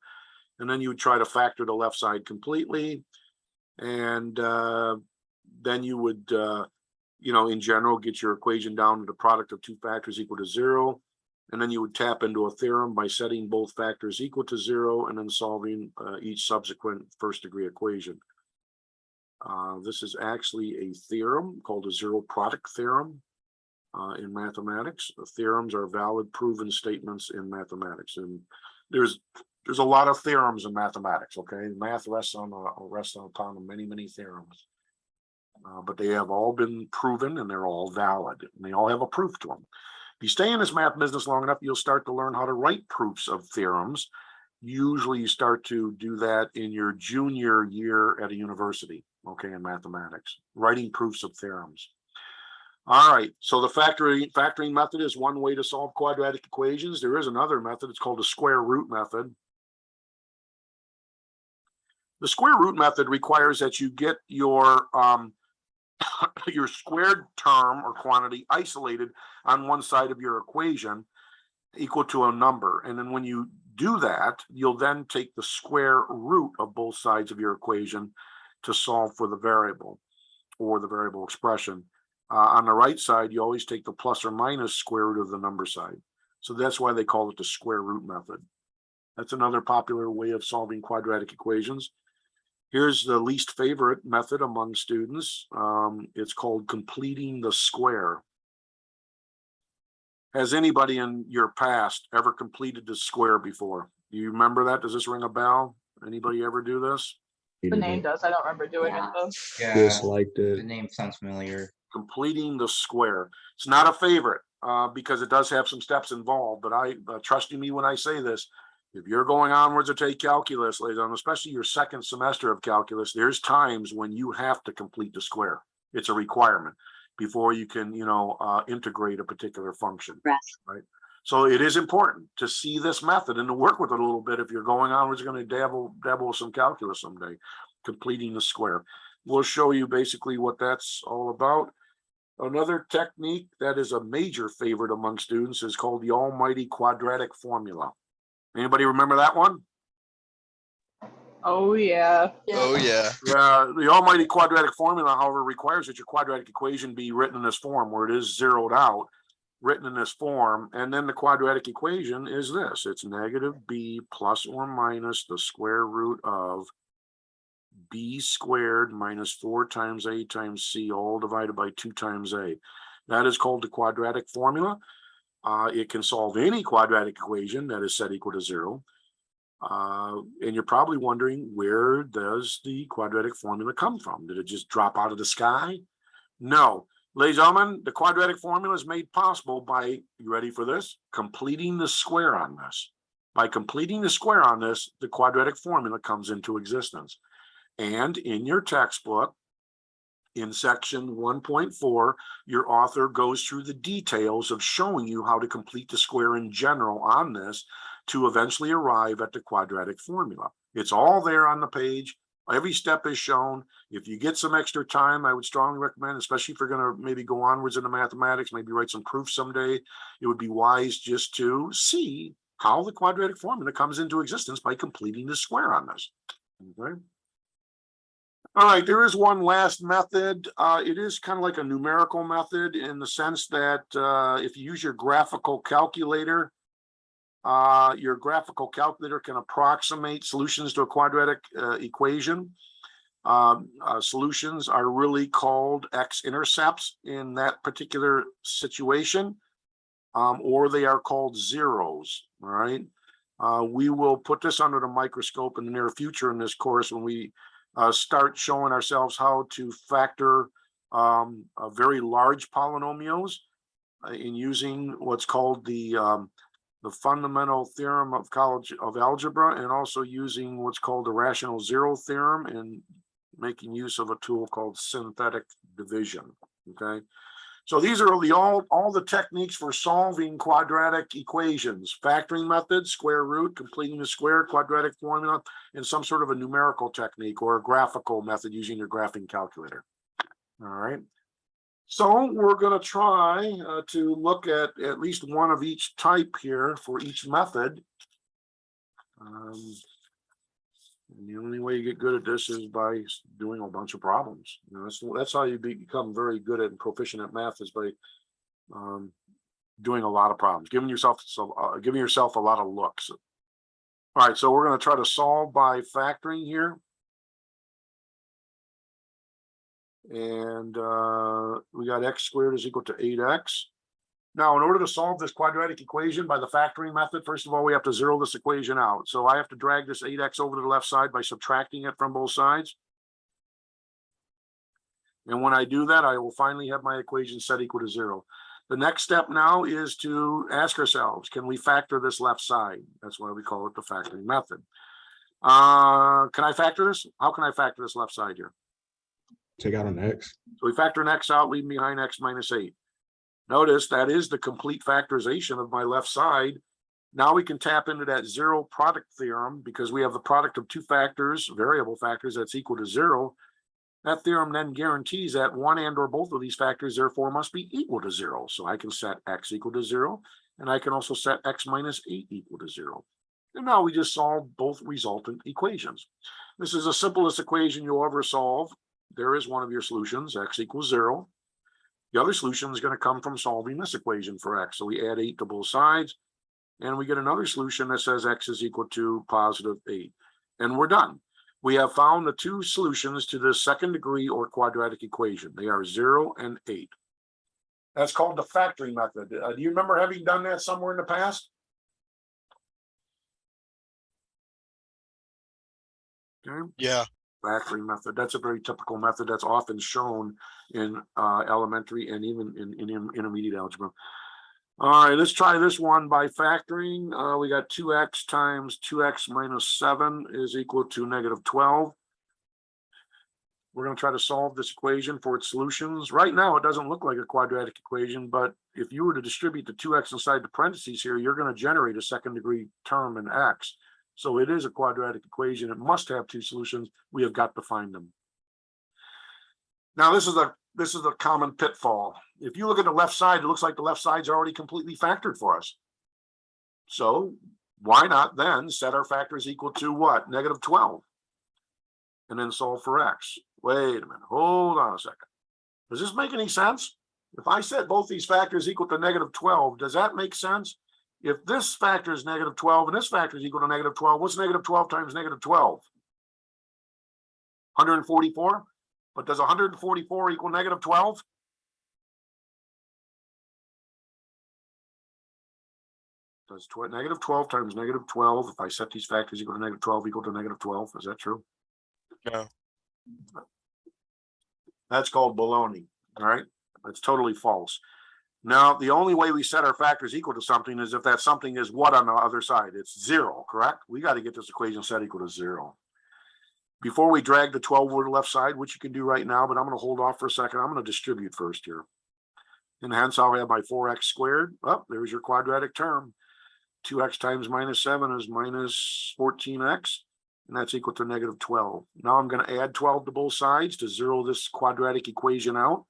And then you would try to factor the left side completely. And then you would, you know, in general, get your equation down to the product of 2 factors equal to 0. And then you would tap into a theorem by setting both factors equal to 0 and then solving each subsequent first degree equation. This is actually a theorem called a zero product theorem in mathematics. The theorems are valid proven statements in mathematics. And there's a lot of theorems in mathematics, okay? Math rests upon many theorems. But they have all been proven and they're all valid. And they all have a proof to them. If you stay in this math business long enough, you'll start to learn how to write proofs of theorems. Usually you start to do that in your junior year at a university, okay, in mathematics, writing proofs of theorems. All right, so the factoring method is one way to solve quadratic equations. There is another method, it's called the square root method. The square root method requires that you get your your squared term or quantity isolated on one side of your equation equal to a number. And then when you do that, you'll then take the square root of both sides of your equation to solve for the variable or the variable expression. On the right side, you always take the plus or minus square root of the number side. So that's why they call it the square root method. That's another popular way of solving quadratic equations. Here's the least favorite method among students. It's called completing the square. Has anybody in your past ever completed the square before? Do you remember that? Does this ring a bell? Anybody ever do this? The name does. I don't remember doing it though. Yeah, Disliked the it. name sounds familiar. Completing the square. It's not a favorite because it does have some steps involved, but trusting me when I say this, if you're going onwards to take calculus, ladies and gentlemen, especially your second semester of calculus, there's times when you have to complete the square. It's a requirement before you can, integrate a particular function, right? So it is important to see this method and to work with it a little bit. If you're going onwards, you're going to dabble with some calculus someday, completing the square. We'll show you basically what that's all about. Another technique that is a major favorite among students is called the almighty quadratic formula. Anybody remember that one? Oh yeah. Oh yeah. Yeah, the almighty quadratic formula, however, requires that your quadratic equation be written in this form where it is zeroed out, written in this form, and then the quadratic equation is this. It's negative b plus or minus the square root of b squared minus 4 times a times c, all divided by 2 times a. That is called the quadratic formula. It can solve any quadratic equation that is set equal to 0. And you're probably wondering, where does the quadratic formula come from? Did it just drop out of the sky? No. Ladies and gentlemen, the quadratic formula is made possible by, you ready for this? Completing the square on this. By completing the square on this, the quadratic formula comes into existence. And in your textbook, in section 1.4, your author goes through the details of showing you how to complete the square in general on this to eventually arrive at the quadratic formula. It's all there on the page. Every step is shown. If you get some extra time, I would strongly recommend, especially if you're going to maybe go onwards into mathematics, maybe write some proofs someday, it would be wise just to see how the quadratic formula comes into existence by completing the square on this. Okay. All right, there is one last method. It is kind of like a numerical method in the sense that if you use your graphical calculator can approximate solutions to a quadratic equation. Solutions are really called x-intercepts in that particular situation, or they are called zeros, all right? We will put this under the microscope in the near future in this course when we start showing ourselves how to factor very large polynomials in using what's called the fundamental theorem of algebra, and also using what's called the rational zero theorem and making use of a tool called synthetic division. Okay, so these are all the techniques for solving quadratic equations: factoring method, square root, completing the square, quadratic formula, and some sort of a numerical technique or a graphical method using your graphing calculator. All right. So we're going to try to look at least one of each type here for each method. And the only way you get good at this is by doing a bunch of problems. You know, that's how you become very good at and proficient at math, is by doing a lot of problems, giving yourself a lot of looks. All right, so we're going to try to solve by factoring here. And we got x squared is equal to 8x. Now, in order to solve this quadratic equation by the factoring method, first of all, we have to zero this equation out. So I have to drag this 8x over to the left side by subtracting it from both sides. And when I do that, I will finally have my equation set equal to 0. The next step now is to ask ourselves, can we factor this left side? That's why we call it the factoring method. Can I factor this? How can I factor this left side here? Take out an x. So we factor an x out, leaving behind x minus 8. Notice that is the complete factorization of my left side. Now we can tap into that zero product theorem because we have the product of two factors, variable factors, that's equal to 0. That theorem then guarantees that one and or both of these factors therefore must be equal to 0. So I can set x equal to 0, and I can also set x minus 8 equal to 0. And now we just solve both resultant equations. This is the simplest equation you'll ever solve. There is one of your solutions, x equals 0. The other solution is going to come from solving this equation for x. So we add 8 to both sides, and we get another solution that says x is equal to positive 8. And we're done. We have found the two solutions to this second degree or quadratic equation. They are 0 and 8. That's called the factoring method. Do you remember having done that somewhere in the past? Okay. Yeah. Factoring method. That's a very typical method that's often shown in elementary and even in intermediate algebra. All right, let's try this one by factoring. We got 2x times 2x minus 7 is equal to negative 12. We're going to try to solve this equation for its solutions. Right now, it doesn't look like a quadratic equation, but if you were to distribute the 2x inside the parentheses here, you're going to generate a second degree term in x. So it is a quadratic equation. It must have two solutions. We have got to find them. Now, this is a common pitfall. If you look at the left side, it looks like the left side's already completely factored for us. So why not then set our factors equal to what? Negative 12. And then solve for x. Wait a minute. Hold on a second. Does this make any sense? If I set both these factors equal to negative 12, does that make sense? If this factor is negative 12 and this factor is equal to negative 12, what's negative 12 times negative 12? 144. But does 144 equal negative 12? Does negative 12 times negative 12, if I set these factors equal to negative 12, equal to negative 12? Is that true? No. That's called baloney. All right. That's totally false. Now, the only way we set our factors equal to something is if that something is what on the other side? It's 0, correct? We got to get this equation set equal to 0. Before we drag the 12 over the left side, which you can do right now, but I'm going to hold off for a second. I'm going to distribute first here. And hence I'll have my 4x squared. Oh, there's your quadratic term. 2x times minus 7 is minus 14x. And that's equal to negative 12. Now I'm going to add 12 to both sides to zero this quadratic equation out.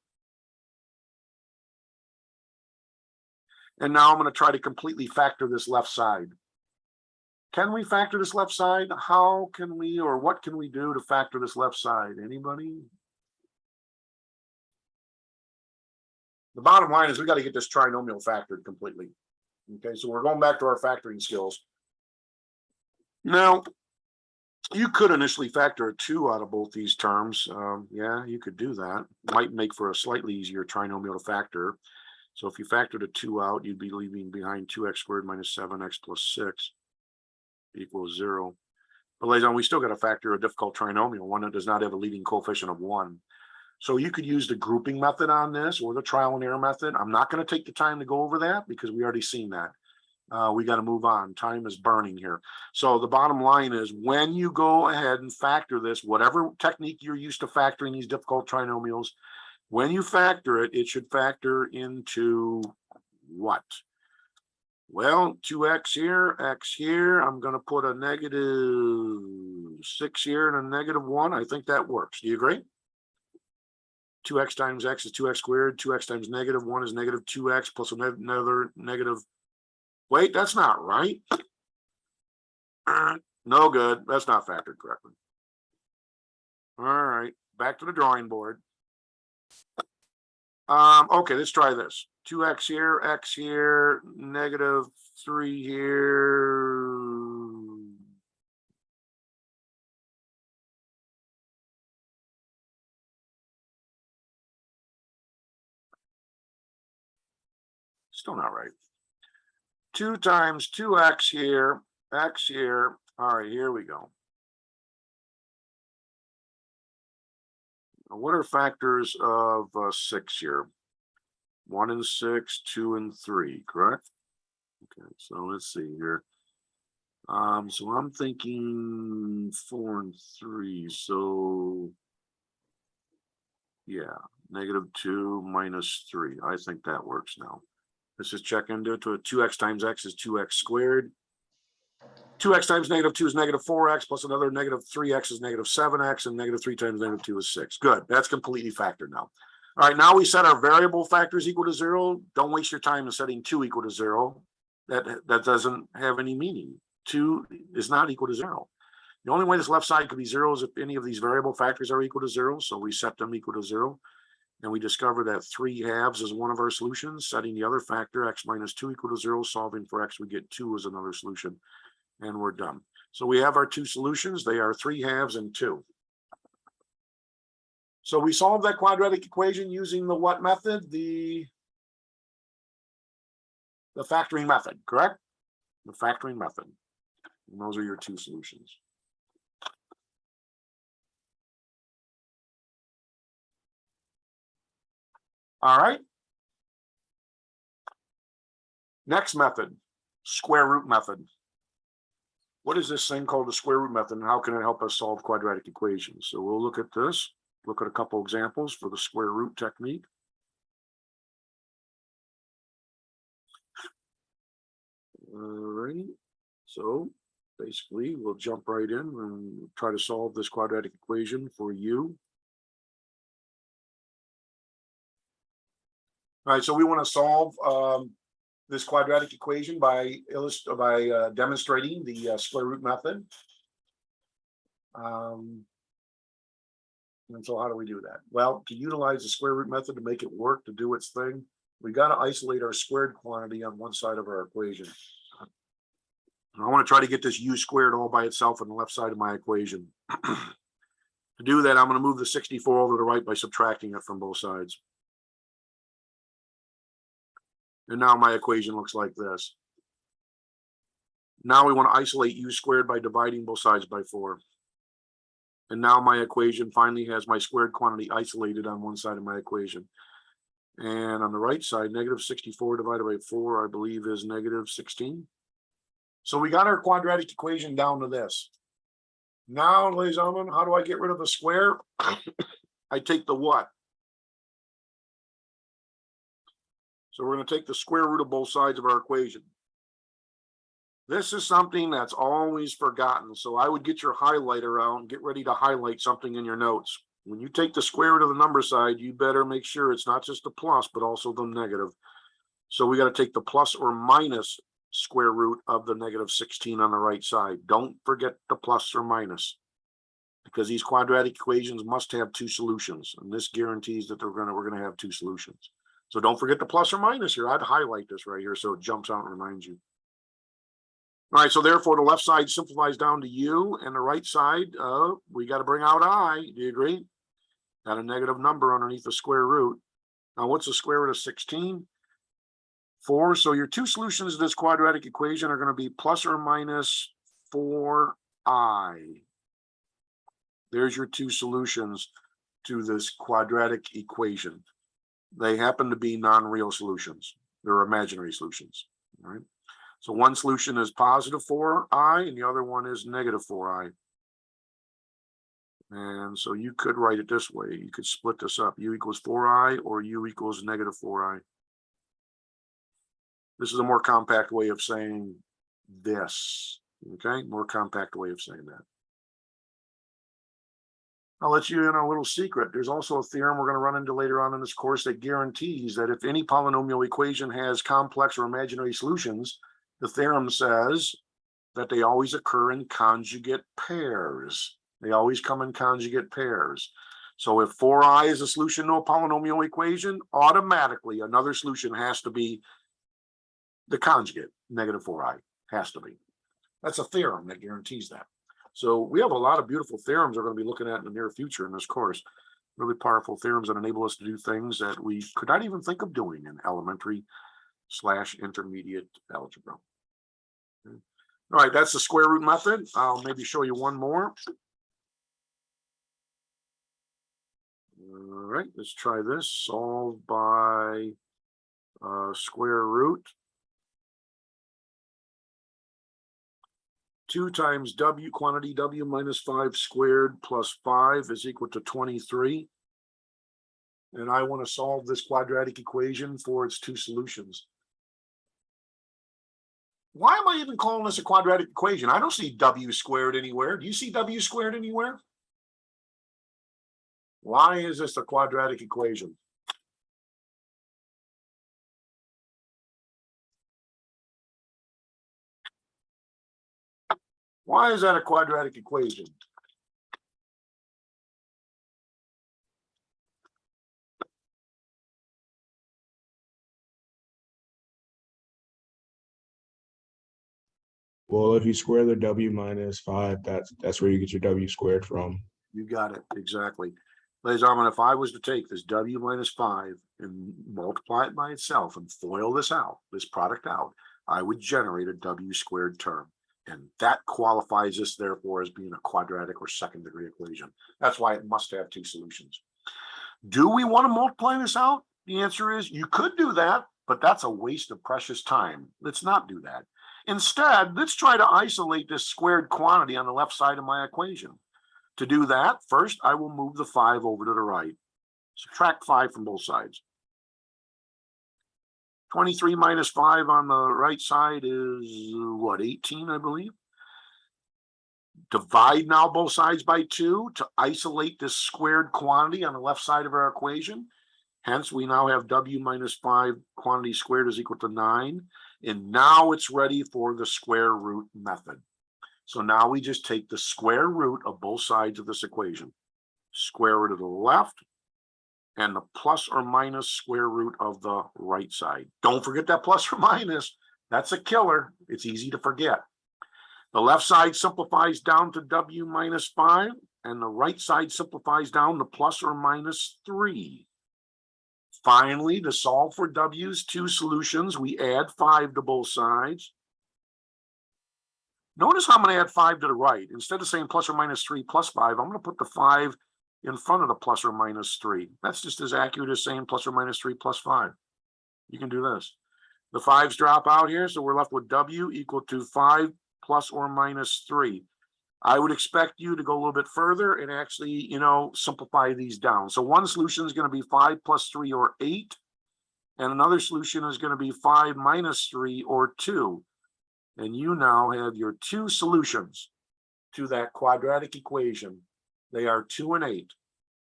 And now I'm going to try to completely factor this left side. Can we factor this left side? How can we, or what can we do to factor this left side? Anybody? The bottom line is we got to get this trinomial factored completely. Okay, so we're going back to our factoring skills. Now, you could initially factor a 2 out of both these terms. Yeah, you could do that. Might make for a slightly easier trinomial to factor. So if you factored a 2 out, you'd be leaving behind 2x squared minus 7x plus 6 equals 0. But ladies and gentlemen, we still got to factor a difficult trinomial, one that does not have a leading coefficient of 1. So you could use the grouping method on this or the trial and error method. I'm not going to take the time to go over that because we already seen that. We got to move on. Time is burning here. So the bottom line is when you go ahead and factor this, whatever technique you're used to factoring these difficult trinomials, when you factor it, it should factor into what? Well, 2x here, x here. I'm going to put a negative 6 here and a negative 1. I think that works. Do you agree? 2x times x is 2x squared. 2x times negative 1 is negative 2x plus another negative. Wait, that's not right. No good. That's not factored correctly. All right, back to the drawing board. Okay, let's try this. 2x here, x here, negative 3 here. Still not right. 2 times 2x here, x here. All right, here we go. What are factors of 6 here? 1 and 6, 2 and 3, correct? Okay, so let's see here. So I'm thinking 4 and 3. So yeah, negative 2 minus 3. I think that works now. Let's just check into it. 2x times x is 2x squared. 2x times -2 is -4x, plus another -3x is -7x, and -3 times -2 is 6. Good, that's completely factored now. All right, now we set our variable factors equal to 0. Don't waste your time in setting 2 equal to 0. That doesn't have any meaning. 2 is not equal to 0. The only way this left side could be 0 is if any of these variable factors are equal to 0. So we set them equal to 0. And we discover that 3/2 is one of our solutions. Setting the other factor, x minus 2 equal to 0. Solving for x, we get 2 as another solution. And we're done. So we have our two solutions. They are 3/2 and 2. So we solved that quadratic equation using the what method? The factoring method, correct? The factoring method. And those are your two solutions. All right. Next method, square root method. What is this thing called the square root method, and how can it help us solve quadratic equations? So we'll look at this, look at a couple examples for the square root technique. All right, so basically we'll jump right in and try to solve this quadratic equation for u. All right, so we want to solve this quadratic equation by demonstrating the square root method. And so how do we do that? Well, to utilize the square root method to make it work, to do its thing, we got to isolate our squared quantity on one side of our equation. I want to try to get this u squared all by itself on the left side of my equation. To do that, I'm going to move the 64 over to the right by subtracting it from both sides. And now my equation looks like this. Now we want to isolate u squared by dividing both sides by 4. And now my equation finally has my squared quantity isolated on one side of my equation. And on the right side, -64 divided by 4, I believe, is -16. So we got our quadratic equation down to this. Now, ladies and gentlemen, how do I get rid of the square? I take the what? So we're going to take the square root of both sides of our equation. This is something that's always forgotten. So I would get your highlighter out and get ready to highlight something in your notes. When you take the square root of the number side, you better make sure it's not just the plus, but also the negative. So we got to take the plus or minus square root of the -16 on the right side. Don't forget the plus or minus, because these quadratic equations must have two solutions. And this guarantees that we're going to have two solutions. So don't forget the plus or minus here. I'd highlight this right here so it jumps out and reminds you. All right, so therefore the left side simplifies down to u, and the right side, we got to bring out I. Do you agree? Got a negative number underneath the square root. Now what's the square root of 16? 4. So your two solutions to this quadratic equation are going to be plus or minus 4i. There's your two solutions to this quadratic equation. They happen to be non-real solutions. They're imaginary solutions. All right. So one solution is positive 4i and the other one is negative 4i. And so you could write it this way. You could split this up. U equals 4i or u equals negative 4i. This is a more compact way of saying this. Okay, more compact way of saying that. I'll let you in on a little secret. There's also a theorem we're going to run into later on in this course that guarantees that if any polynomial equation has complex or imaginary solutions, the theorem says that they always occur in conjugate pairs. They always come in conjugate pairs. So if 4i is a solution to a polynomial equation, automatically another solution has to be the conjugate, negative 4i, has to be. That's a theorem that guarantees that. So we have a lot of beautiful theorems we're going to be looking at in the near future in this course. Really powerful theorems that enable us to do things that we could not even think of doing in elementary/intermediate algebra. Okay. All right, that's the square root method. I'll maybe show you one more. All right, let's try this. Solve by square root. 2 times w, quantity w minus 5 squared plus 5 is equal to 23. And I want to solve this quadratic equation for its two solutions. Why am I even calling this a quadratic equation? I don't see W squared anywhere. Do you see W squared anywhere? Why is this a quadratic equation? Why is that a quadratic equation? Well, if you square the W minus 5, that's where you get your W squared from. You got it, exactly. Ladies and gentlemen, if I was to take this W minus 5 and multiply it by itself and FOIL this out, this product out, I would generate a W squared term. And that qualifies this, therefore, as being a quadratic or second degree equation. That's why it must have two solutions. Do we want to multiply this out? The answer is you could do that, but that's a waste of precious time. Let's not do that. Instead, let's try to isolate this squared quantity on the left side of my equation. To do that, first, I will move the 5 over to the right. Subtract 5 from both sides. 23 minus 5 on the right side is what, 18, I believe? Divide now both sides by 2 to isolate this squared quantity on the left side of our equation. Hence, we now have W minus 5 quantity squared is equal to 9. And now it's ready for the square root method. So now we just take the square root of both sides of this equation. Square root of the left and the plus or minus square root of the right side. Don't forget that plus or minus. That's a killer. It's easy to forget. The left side simplifies down to W minus 5, and the right side simplifies down to plus or minus 3. Finally, to solve for W's two solutions, we add 5 to both sides. Notice how I'm going to add 5 to the right. Instead of saying plus or minus 3 plus 5, I'm going to put the 5 in front of the plus or minus 3. That's just as accurate as saying plus or minus 3 plus 5. You can do this. The 5s drop out here, so we're left with W equal to 5 plus or minus 3. I would expect you to go a little bit further and actually, simplify these down. So one solution is going to be 5 plus 3 or 8. And another solution is going to be 5 minus 3 or 2. And you now have your two solutions to that quadratic equation. They are 2 and 8.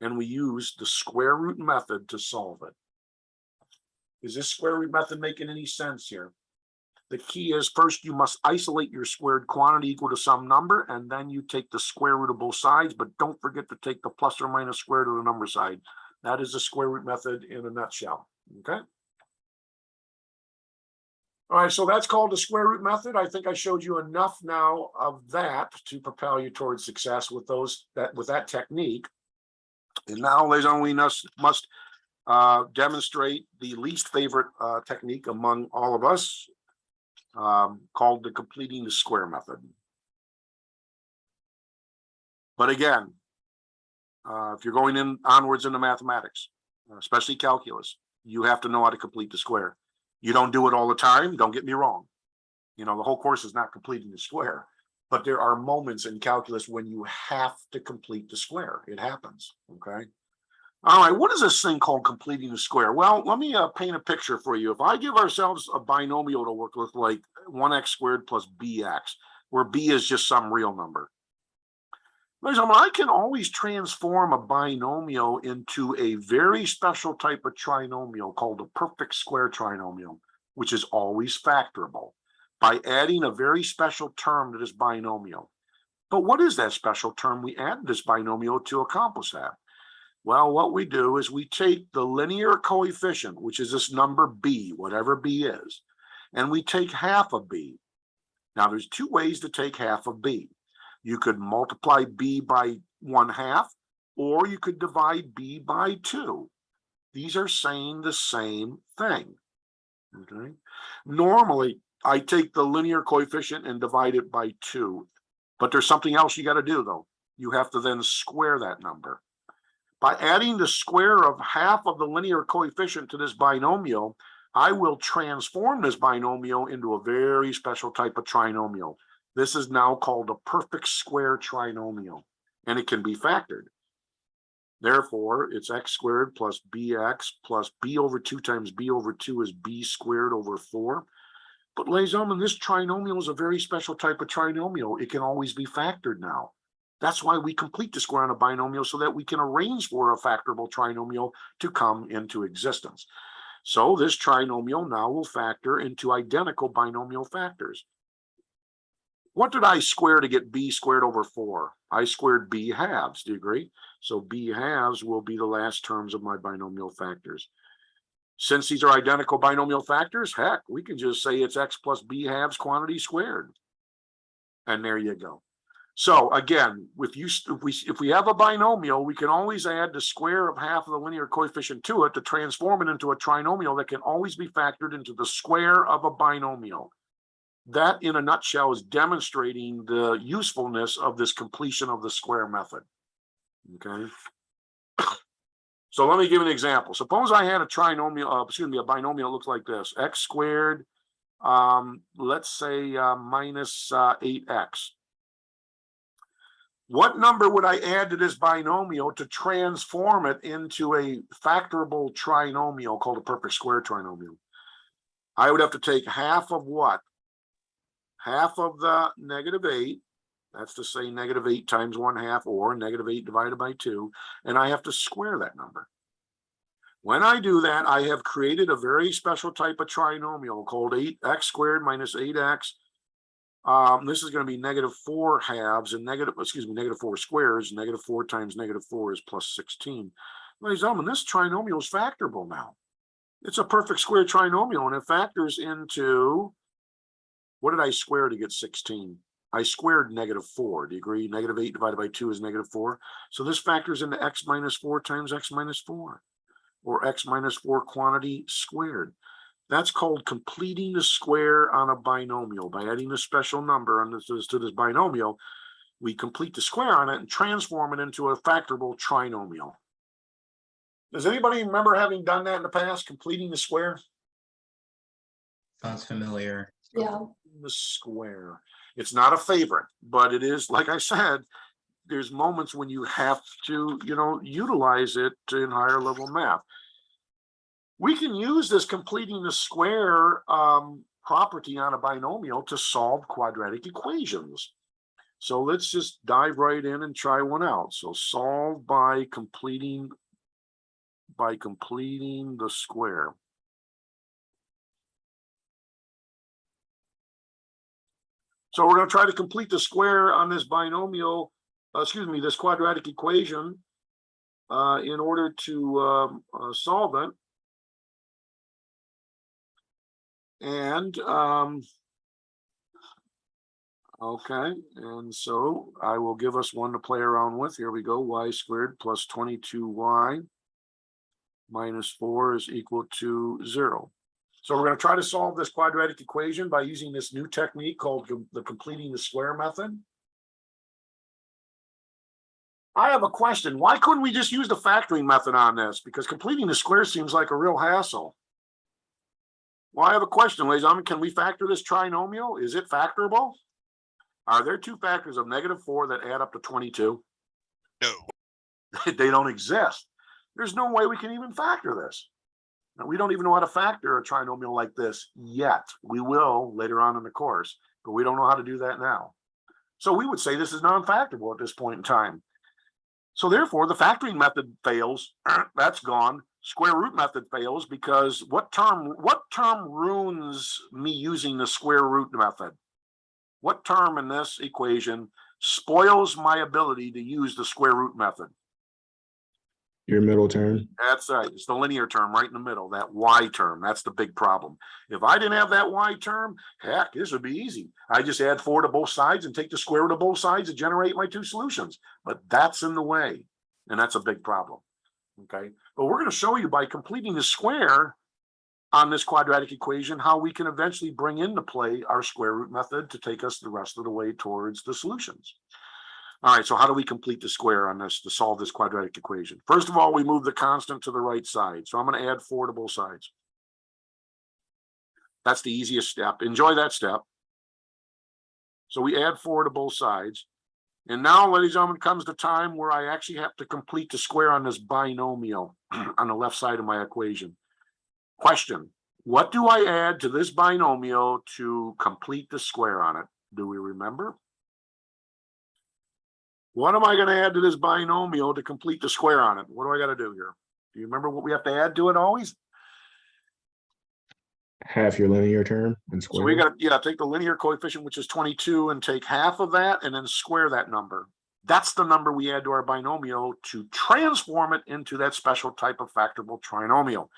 And we use the square root method to solve it. Is this square root method making any sense here? The key is first you must isolate your squared quantity equal to some number, and then you take the square root of both sides, but don't forget to take the plus or minus square root of the number side. That is the square root method in a nutshell. Okay. All right, so that's called the square root method. I think I showed you enough now of that to propel you towards success with that technique. And now, ladies and gentlemen, we must demonstrate the least favorite technique among all of us, called the completing the square method. But again, if you're going onwards into mathematics, especially calculus, you have to know how to complete the square. You don't do it all the time, don't get me wrong. The whole course is not completing the square, but there are moments in calculus when you have to complete the square. It happens, okay? All right, what is this thing called completing the square? Well, let me paint a picture for you. If I give ourselves a binomial to work with, like 1x squared plus bx, where b is just some real number. I can always transform a binomial into a very special type of trinomial called a perfect square trinomial, which is always factorable, by adding a very special term to this binomial. But what is that special term we add this binomial to accomplish that? Well, what we do is we take the linear coefficient, which is this number b, whatever b is, and we take half of b. Now, there's two ways to take half of b. You could multiply b by 1/2, or you could divide b by 2. These are saying the same thing. Okay. Normally, I take the linear coefficient and divide it by 2. But there's something else you got to do, though. You have to then square that number. By adding the square of half of the linear coefficient to this binomial, I will transform this binomial into a very special type of trinomial. This is now called a perfect square trinomial, and it can be factored. Therefore, it's x squared plus bx plus b over 2 times b over 2 is b squared over 4. But ladies and gentlemen, this trinomial is a very special type of trinomial. It can always be factored now. That's why we complete the square on a binomial, so that we can arrange for a factorable trinomial to come into existence. So this trinomial now will factor into identical binomial factors. What did I square to get b squared over 4? I squared b halves. Do you agree? So b halves will be the last terms of my binomial factors. Since these are identical binomial factors, heck, we can just say it's x plus b halves quantity squared. And there you go. So again, if we have a binomial, we can always add the square of half of the linear coefficient to it to transform it into a trinomial that can always be factored into the square of a binomial. That, in a nutshell, is demonstrating the usefulness of this completion of the square method. Okay. So let me give an example. Suppose I had a trinomial, a binomial that looks like this: x squared, let's say minus 8x. What number would I add to this binomial to transform it into a factorable trinomial called a perfect square trinomial? I would have to take half of what? Half of the -8. That's to say -8 times 1/2, or -8 divided by 2. And I have to square that number. When I do that, I have created a very special type of trinomial called 8x squared minus 8x. This is going to be -4 halves and -4 squares. -4 times -4 is plus 16. Ladies and gentlemen, this trinomial is factorable now. It's a perfect square trinomial, and it factors into, what did I square to get 16? I squared -4. Do you agree? -8 divided by 2 is -4. So this factors into x minus 4 times x minus 4, or x minus 4 quantity squared. That's called completing the square on a binomial. By adding a special number to this binomial, we complete the square on it and transform it into a factorable trinomial. Does anybody remember having done that in the past, completing the square? Sounds familiar. Yeah. The square. It's not a favorite, but it is, like I said, there's moments when you have to, utilize it in higher level math. We can use this completing the square property on a binomial to solve quadratic equations. So let's just dive right in and try one out. So solve by completing the square. So we're going to try to complete the square on this binomial, this quadratic equation in order to solve it. And okay, and so I will give us one to play around with. Here we go. Y squared plus 22y minus 4 is equal to 0. So we're going to try to solve this quadratic equation by using this new technique called the completing the square method. I have a question. Why couldn't we just use the factoring method on this? Because completing the square seems like a real hassle. Well, I have a question, ladies and gentlemen. Can we factor this trinomial? Is it factorable? Are there two factors of -4 that add up to 22? No. They don't exist. There's no way we can even factor this. Now, we don't even know how to factor a trinomial like this yet. We will later on in the course, but we don't know how to do that now. So we would say this is non-factorable at this point in time. So therefore, the factoring method fails. That's gone. Square root method fails because what term ruins me using the square root method? What term in this equation spoils my ability to use the square root method? Your middle term. That's right. It's the linear term right in the middle, that y term. That's the big problem. If I didn't have that y term, heck, this would be easy. I just add 4 to both sides and take the square root of both sides to generate my two solutions. But that's in the way, and that's a big problem. Okay, but we're going to show you by completing the square on this quadratic equation how we can eventually bring into play our square root method to take us the rest of the way towards the solutions. All right, so how do we complete the square on this to solve this quadratic equation? First of all, we move the constant to the right side. So I'm going to add 4 to both sides. That's the easiest step. Enjoy that step. So we add 4 to both sides. And now, ladies and gentlemen, comes the time where I actually have to complete the square on this binomial on the left side of my equation. Question, What do I add to this binomial to complete the square on it? Do we remember? What am I going to add to this binomial to complete the square on it? What do I got to do here? Do you remember what we have to add to it always? Half your linear term and So square. we got to, take the linear coefficient, which is 22, and take half of that and then square that number. That's the number we add to our binomial to transform it into that special type of factorable trinomial.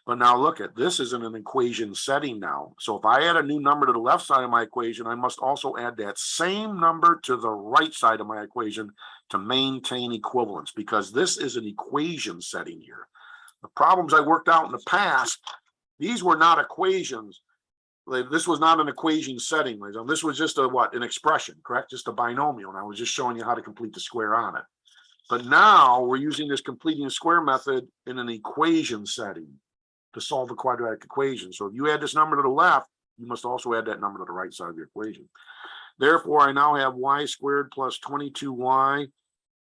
But now look at this is in an equation setting now. So if I add a new number to the left side of my equation, I must also add that same number to the right side of my equation to maintain equivalence, because this is an equation setting here. The problems I worked out in the past, these were not equations. This was not an equation setting. This was just an expression, correct? Just a binomial. And I was just showing you how to complete the square on it. But now we're using this completing the square method in an equation setting to solve a quadratic equation. So if you add this number to the left, you must also add that number to the right side of the equation. Therefore, I now have y squared plus 22y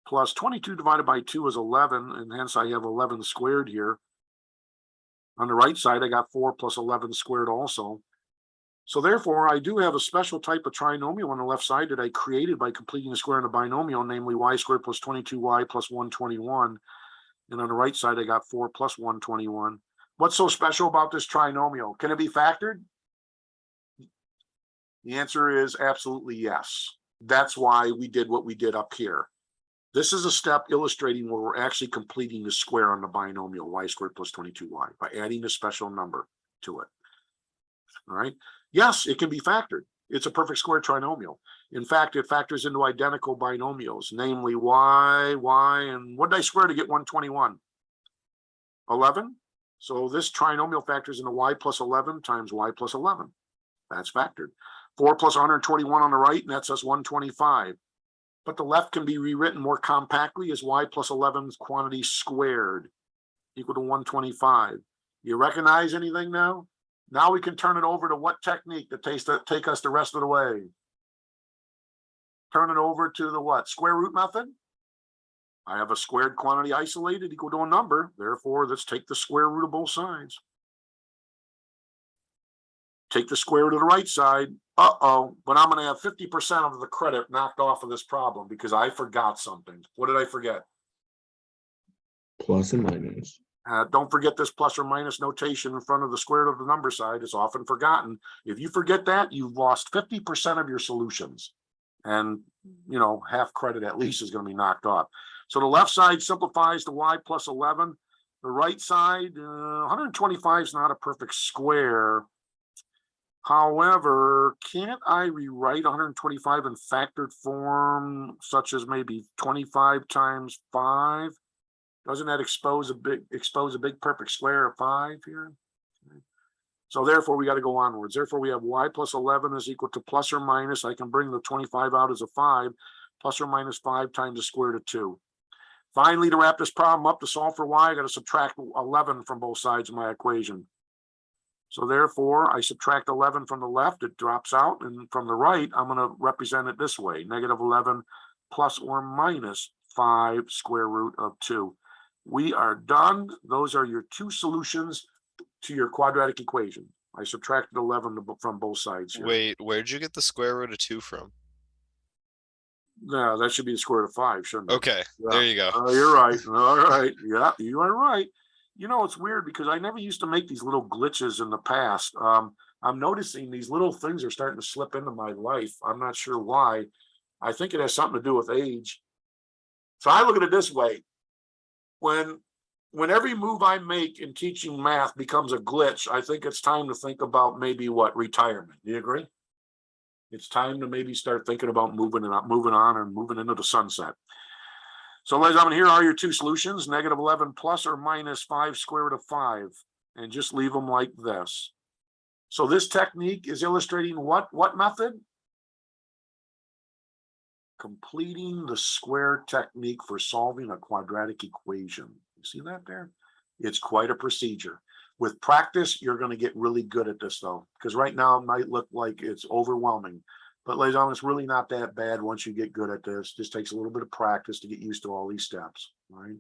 plus 22 divided by 2 is 11, and hence I have 11 squared here. On the right side, I got 4 plus 11 squared also. So therefore, I do have a special type of trinomial on the left side that I created by completing the square in the binomial, namely y squared plus 22y plus 121. And on the right side, I got 4 plus 121. What's so special about this trinomial? Can it be factored? The answer is absolutely yes. That's why we did what we did up here. This is a step illustrating where we're actually completing the square on the binomial y squared plus 22y by adding a special number to it. All right. Yes, it can be factored. It's a perfect square trinomial. In fact, it factors into identical binomials, namely y, and what did I square to get 121? 11. So this trinomial factors into y plus 11 times y plus 11. That's factored. 4 plus 121 on the right, and that's us 125. But the left can be rewritten more compactly as y plus 11 quantity squared equal to 125. You recognize anything now? Now we can turn it over to what technique to take us the rest of the way? Turn it over to the what? Square root method? I have a squared quantity isolated equal to a number. Therefore, let's take the square root of both sides. Take the square root of the right side. Uh-oh, but I'm going to have 50% of the credit knocked off of this problem because I forgot something. What did I forget? Plus and minus. Don't forget this plus or minus notation in front of the square root of the number side. It's often forgotten. If you forget that, you've lost 50% of your solutions. And, half credit at least is going to be knocked off. So the left side simplifies to y plus 11. The right side, 125 is not a perfect square. However, can't I rewrite 125 in factored form, such as maybe 25 times 5? Doesn't that expose a big perfect square of 5 here? So therefore, we got to go onwards. Therefore, we have y plus 11 is equal to plus or minus. I can bring the 25 out as a 5, plus or minus 5 times the square root of 2. Finally, to wrap this problem up, to solve for y, I got to subtract 11 from both sides of my equation. So therefore, I subtract 11 from the left, it drops out, and from the right, I'm going to represent it this way, negative 11 plus or minus 5 square root of 2. We are done. Those are your two solutions to your quadratic equation. I subtracted 11 from both sides here. Wait, where'd you get the square root of 2 from? No, that should be the square root of 5, shouldn't it? Okay, Yeah. there you go. You're right. All right. Yeah, you are right. It's weird because I never used to make these little glitches in the past. I'm noticing these little things are starting to slip into my life. I'm not sure why. I think it has something to do with age. So I look at it this way. When every move I make in teaching math becomes a glitch, I think it's time to think about maybe retirement. Do you agree? It's time to maybe start thinking about moving on and moving into the sunset. So ladies and gentlemen, here are your two solutions, negative 11 plus or minus 5 square root of 5, and just leave them like this. So this technique is illustrating what method? Completing the square technique for solving a quadratic equation. You see that there? It's quite a procedure. With practice, you're going to get really good at this though, because right now it might look like it's overwhelming. But ladies and gentlemen, it's really not that bad once you get good at this. It just takes a little bit of practice to get used to all these steps, right?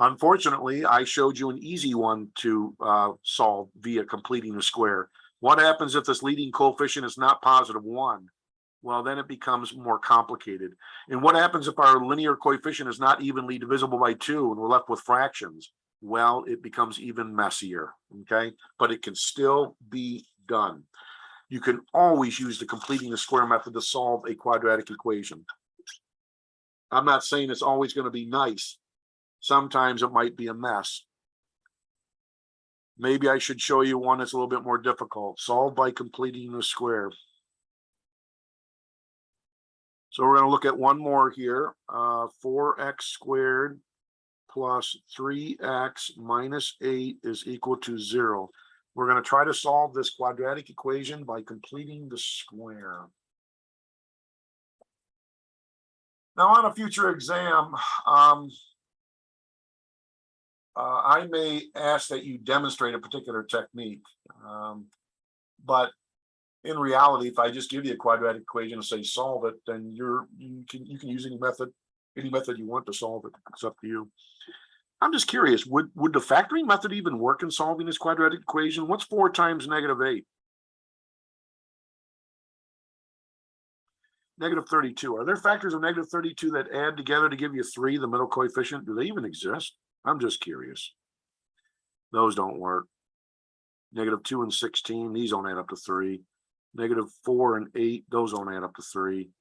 Unfortunately, I showed you an easy one to solve via completing the square. What happens if this leading coefficient is not positive 1? Well, then it becomes more complicated. And what happens if our linear coefficient is not evenly divisible by 2 and we're left with fractions? Well, it becomes even messier, okay? But it can still be done. You can always use the completing the square method to solve a quadratic equation. I'm not saying it's always going to be nice. Sometimes it might be a mess. Maybe I should show you one that's a little bit more difficult. Solve by completing the square. So we're going to look at one more here. 4x squared plus 3x minus 8 is equal to 0. We're going to try to solve this quadratic equation by completing the square. Now on a future exam, I may ask that you demonstrate a particular technique. But in reality, if I just give you a quadratic equation and say solve it, then you can use any method you want to solve it. It's up to you. I'm just curious, would the factoring method even work in solving this quadratic equation? What's 4 times -8? -32. Are there factors of -32 that add together to give you 3, the middle coefficient? Do they even exist? I'm just curious. Those don't work. -2 and 16, these don't add up to 3. -4 and 8, those don't add up to 3.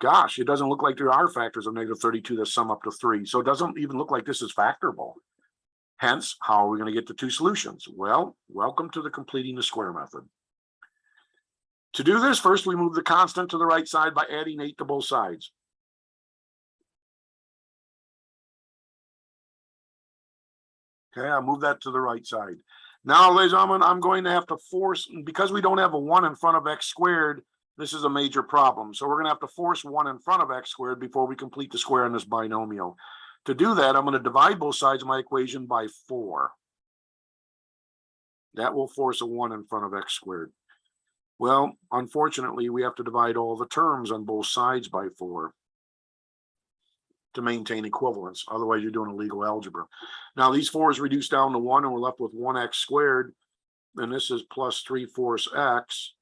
Gosh, it doesn't look like there are factors of -32 that sum up to 3. So it doesn't even look like this is factorable. Hence, how are we going to get to 2 solutions? Well, welcome to the completing the square method. To do this, first we move the constant to the right side by adding 8 to both sides. Okay, I'll move that to the right side. Now, ladies and gentlemen, I'm going to have to force, because we don't have a 1 in front of x squared, this is a major problem. So we're going to have to force 1 in front of x squared before we complete the square in this binomial. To do that, I'm going to divide both sides of my equation by 4. That will force a 1 in front of x squared. Well, unfortunately, we have to divide all the terms on both sides by 4 to maintain equivalence. Otherwise, you're doing illegal algebra. Now, these 4's reduced down to 1, and we're left with 1x squared. And this is plus 3/4 x.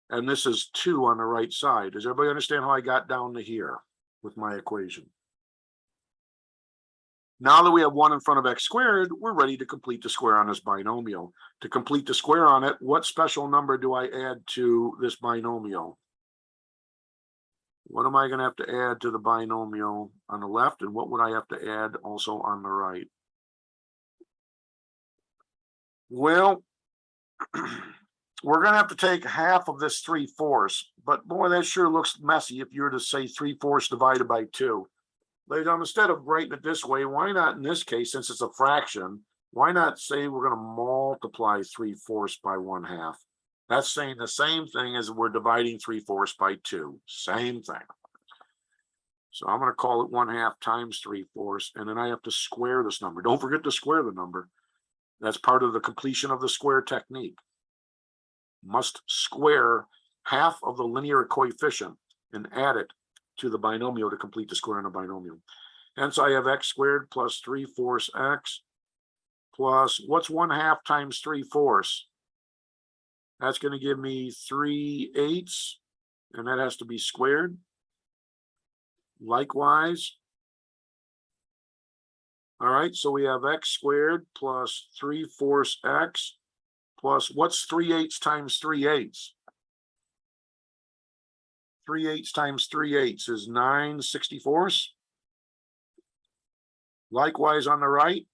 And this is 2 on the right side. Does everybody understand how I got down to here with my equation? Now that we have 1 in front of x squared, we're ready to complete the square on this binomial. To complete the square on it, what special number do I add to this binomial? What am I going to have to add to the binomial on the left, and what would I have to add also on the right? Well, we're going to have to take half of this 3/4, but boy, that sure looks messy if you were to say 3/4 divided by 2. Ladies and gentlemen, instead of writing it this way, why not in this case, since it's a fraction, why not say we're going to multiply 3/4 by 1/2? That's saying the same thing as we're dividing 3/4 by 2. Same thing. So I'm going to call it 1/2 times 3/4, and then I have to square this number. Don't forget to square the number. That's part of the completion of the square technique. Must square half of the linear coefficient and add it to the binomial to complete the square in a binomial. Hence, I have x squared plus 3/4 x plus, what's 1/2 times 3/4? That's going to give me 3/8, and that has to be squared. Likewise. All right, so we have x squared plus 3/4 x plus, what's 3/8 times 3/8? 3/8 times 3/8 is 9/64. Likewise on the right.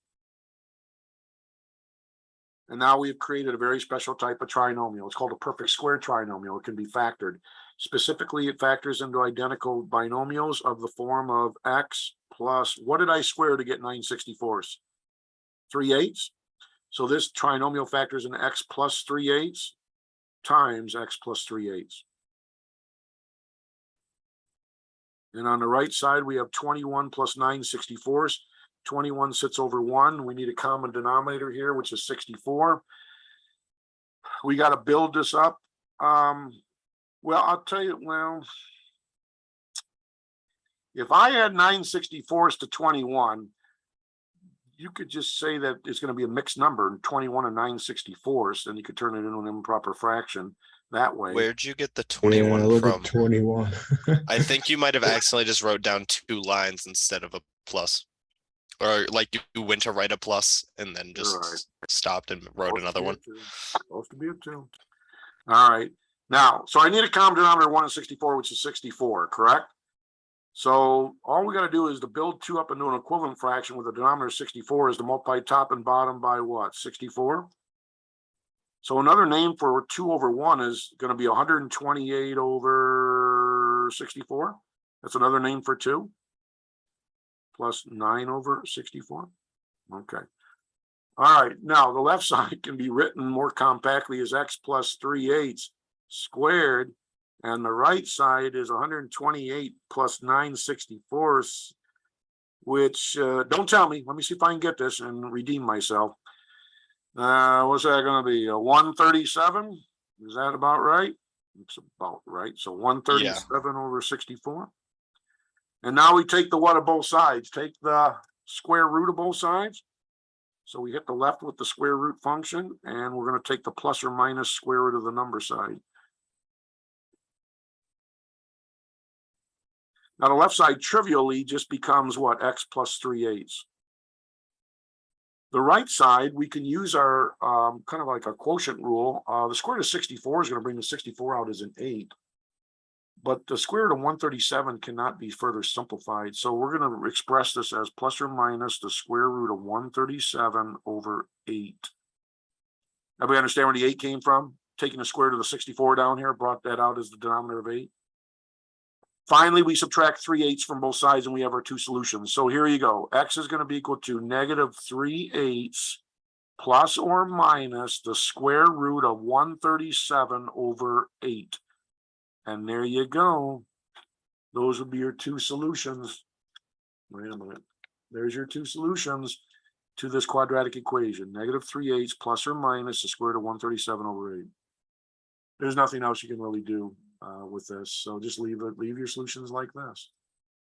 And now we've created a very special type of trinomial. It's called a perfect square trinomial. It can be factored. Specifically, it factors into identical binomials of the form of x plus, what did I square to get 9/64? 3/8. So this trinomial factors in x plus 3/8 times x plus 3/8. And on the right side, we have 21 plus 9/64. 21 sits over 1. We need a common denominator here, which is 64. We got to build this up. Well, I'll tell you, well, if I add 9/64 to 21, you could just say that it's going to be a mixed number, 21 and 9/64, then you could turn it into an improper fraction that way. Where'd you get the Yeah, 21 look from? at 21. I think you might have accidentally just wrote down 2 lines instead of a plus. Or like you went to write a plus and then just Right. stopped and wrote another one. Supposed to be a 2. All right. Now, so I need a common denominator 1 and 64, which is 64, correct? So all we got to do is to build 2 up into an equivalent fraction with a denominator 64 is to multiply top and bottom by what? 64? So another name for 2 over 1 is going to be 128 over 64. That's another name for 2. Plus 9 over 64. Okay. All right. Now the left side can be written more compactly as x plus 3/8 squared. And the right side is 128 plus 9/64, which don't tell me. Let me see if I can get this and redeem myself. What's that going to be? 137? Is that about right? It's about right. So 137 over 64. And now we take the what of both sides? Take the square root of both sides. So we hit the left with the square root function, and we're going to take the plus or minus square root of the number side. Now the left side trivially just becomes what? X plus 3/8. The right side, we can use our kind of like a quotient rule. The square root of 64 is going to bring the 64 out as an 8. But the square root of 137 cannot be further simplified. So we're going to express this as plus or minus the square root of 137 over 8. Everybody understand where the 8 came from? Taking the square root of the 64 down here, brought that out as the denominator of 8. Finally, we subtract 3/8 from both sides and we have our 2 solutions. So here you go. X is going to be equal to negative 3/8 plus or minus the square root of 137 over 8. And there you go. Those would be your 2 solutions. Wait a minute. There's your 2 solutions to this quadratic equation. Negative 3/8 plus or minus the square root of 137 over 8. There's nothing else you can really do with this. So just leave your solutions like this.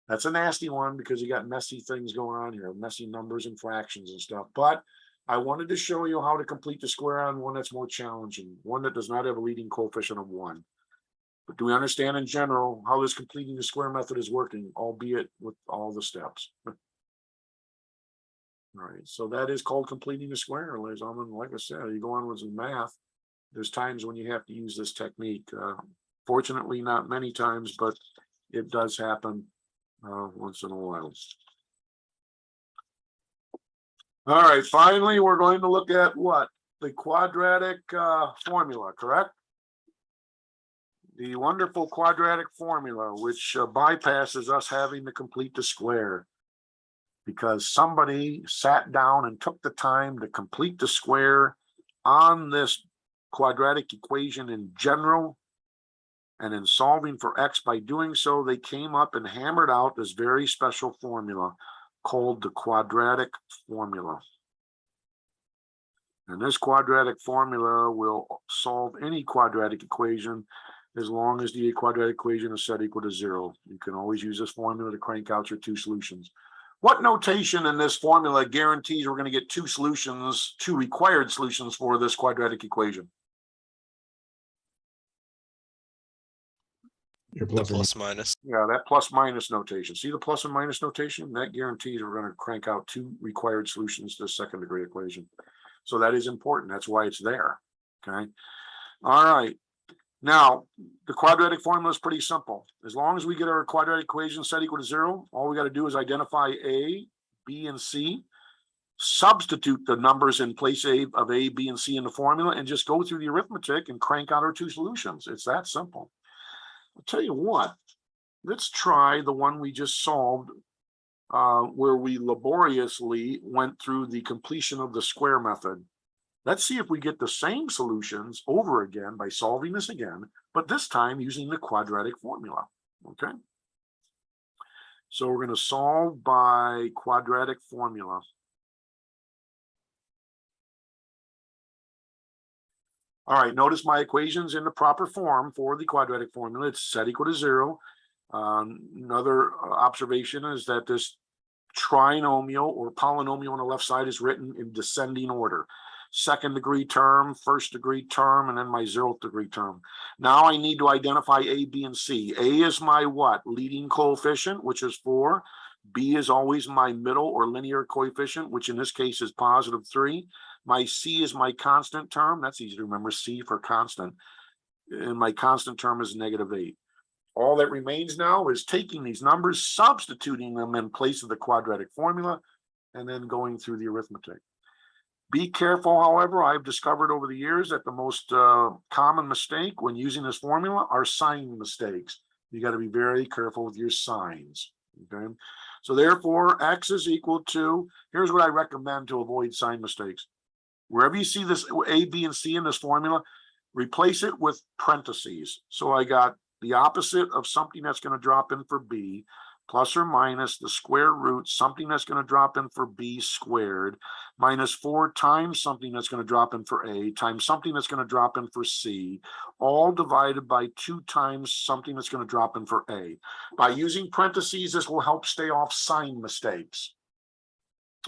That's a nasty one because you got messy things going on here, messy numbers and fractions and stuff. But I wanted to show you how to complete the square on one that's more challenging, one that does not have a leading coefficient of 1. But do we understand in general how this completing the square method is working, albeit with all the steps? All right, so that is called completing the square, ladies and gentlemen. Like I said, you go on with some math, there's times when you have to use this technique. Fortunately, not many times, but it does happen once in a while. All right, finally, we're going to look at what? The quadratic formula, correct? The wonderful quadratic formula, which bypasses us having to complete the square. Because somebody sat down and took the time to complete the square on this quadratic equation in general. And in solving for x by doing so, they came up and hammered out this very special formula called the quadratic formula. And this quadratic formula will solve any quadratic equation as long as the quadratic equation is set equal to 0. You can always use this formula to crank out your 2 solutions. What notation in this formula guarantees we're going to get 2 solutions, 2 required solutions for this quadratic equation? Your The plus or plus minus. Yeah, that plus minus notation. See the plus and minus notation? That guarantees we're going to crank out 2 required solutions to the second degree equation. So that is important. That's why it's there. Okay. All right. Now, the quadratic formula is pretty simple. As long as we get our quadratic equation set equal to 0, all we got to do is identify A, B, and C, substitute the numbers in place of A, B, and C in the formula, and just go through the arithmetic and crank out our 2 solutions. It's that simple. I'll tell you what, let's try the one we just solved where we laboriously went through the completion of the square method. Let's see if we get the same solutions over again by solving this again, but this time using the quadratic formula, okay? So we're going to solve by quadratic formula. All right, notice my equation's in the proper form for the quadratic formula. It's set equal to 0. Another observation is that this trinomial or polynomial on the left side is written in descending order. Second degree term, first degree term, and then my 0th degree term. Now I need to identify A, B, and C. A is my what? Leading coefficient, which is 4. B is always my middle or linear coefficient, which in this case is positive 3. My C is my constant term. That's easy to remember, C for constant. And my constant term is negative 8. All that remains now is taking these numbers, substituting them in place of the quadratic formula, and then going through the arithmetic. Be careful, however, I've discovered over the years that the most common mistake when using this formula are sign mistakes. You got to be very careful with your signs. Okay, so therefore, x is equal to, here's what I recommend to avoid sign mistakes. Wherever you see this A, B, and C in this formula, replace it with parentheses. So I got the opposite of something that's going to drop in for B, plus or minus the square root, something that's going to drop in for B squared, minus 4 times something that's going to drop in for A, times something that's going to drop in for C, all divided by 2 times something that's going to drop in for A. By using parentheses, this will help stay off sign mistakes.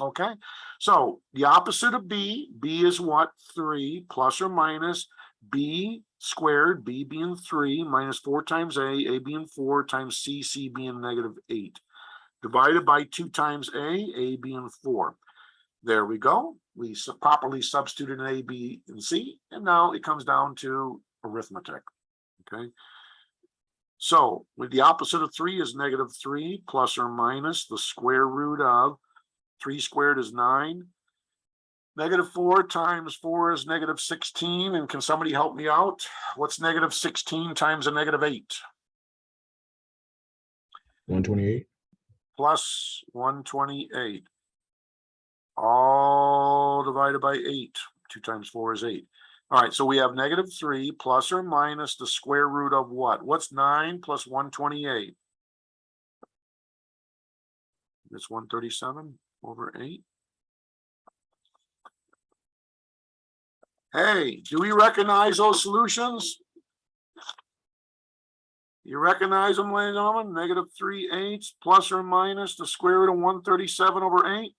Okay, so the opposite of B is what? 3 plus or minus B squared, B being 3, minus 4 times A being 4, times C being negative 8. Divided by 2 times A being 4. There we go. We properly substituted in A, B, and C, and now it comes down to arithmetic. Okay. So with the opposite of 3 is negative 3 plus or minus the square root of 3 squared is 9. Negative 4 times 4 is negative 16. And can somebody help me out? What's negative 16 times a negative 8? 128. Plus 128. All divided by 8. 2 times 4 is 8. All right, so we have negative 3 plus or minus the square root of what? What's 9 plus 128? It's 137 over 8. Hey, do we recognize those solutions? You recognize them, ladies and gentlemen? Negative 3/8 plus or minus the square root of 137 over 8.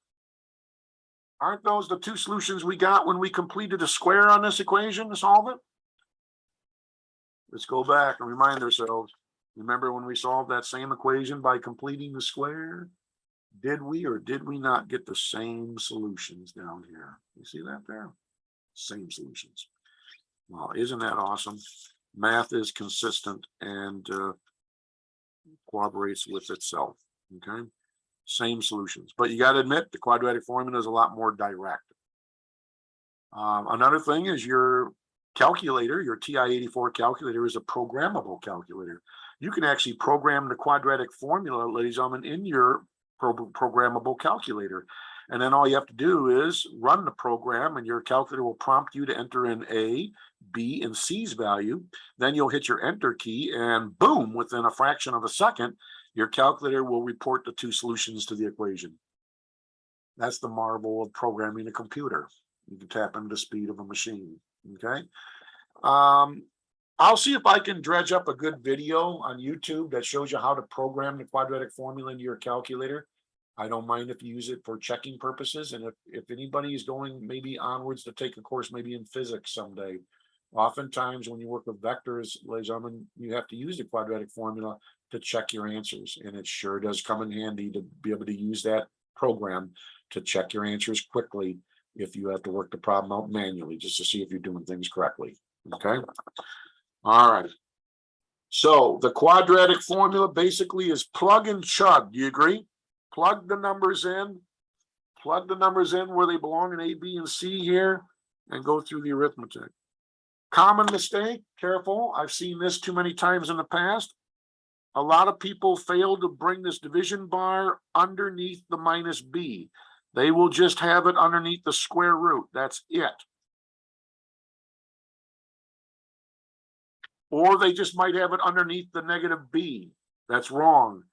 Aren't those the 2 solutions we got when we completed a square on this equation to solve it? Let's go back and remind ourselves. Remember when we solved that same equation by completing the square? Did we or did we not get the same solutions down here? You see that there? Same solutions. Well, isn't that awesome? Math is consistent and cooperates with itself. Okay, same solutions, but you got to admit the quadratic formula is a lot more direct. Another thing is your calculator, your TI-84 calculator is a programmable calculator. You can actually program the quadratic formula, ladies and gentlemen, in your programmable calculator. And then all you have to do is run the program and your calculator will prompt you to enter in A, B, and C's value. Then you'll hit your enter key and boom, within a fraction of a second, your calculator will report the 2 solutions to the equation. That's the marvel of programming a computer. You can tap into the speed of a machine, okay? I'll see if I can dredge up a good video on YouTube that shows you how to program the quadratic formula into your calculator. I don't mind if you use it for checking purposes. And if anybody is going maybe onwards to take a course maybe in physics someday, oftentimes when you work with vectors, ladies and gentlemen, you have to use the quadratic formula to check your answers. And it sure does come in handy to be able to use that program to check your answers quickly if you have to work the problem out manually, just to see if you're doing things correctly. Okay. All right. So the quadratic formula basically is plug and chug. Do you agree? Plug the numbers in where they belong in A, B, and C here, and go through the arithmetic. Common mistake, careful. I've seen this too many times in the past. A lot of people fail to bring this division bar underneath the minus B. They will just have it underneath the square root. That's it. Or they just might have it underneath the negative B. That's wrong.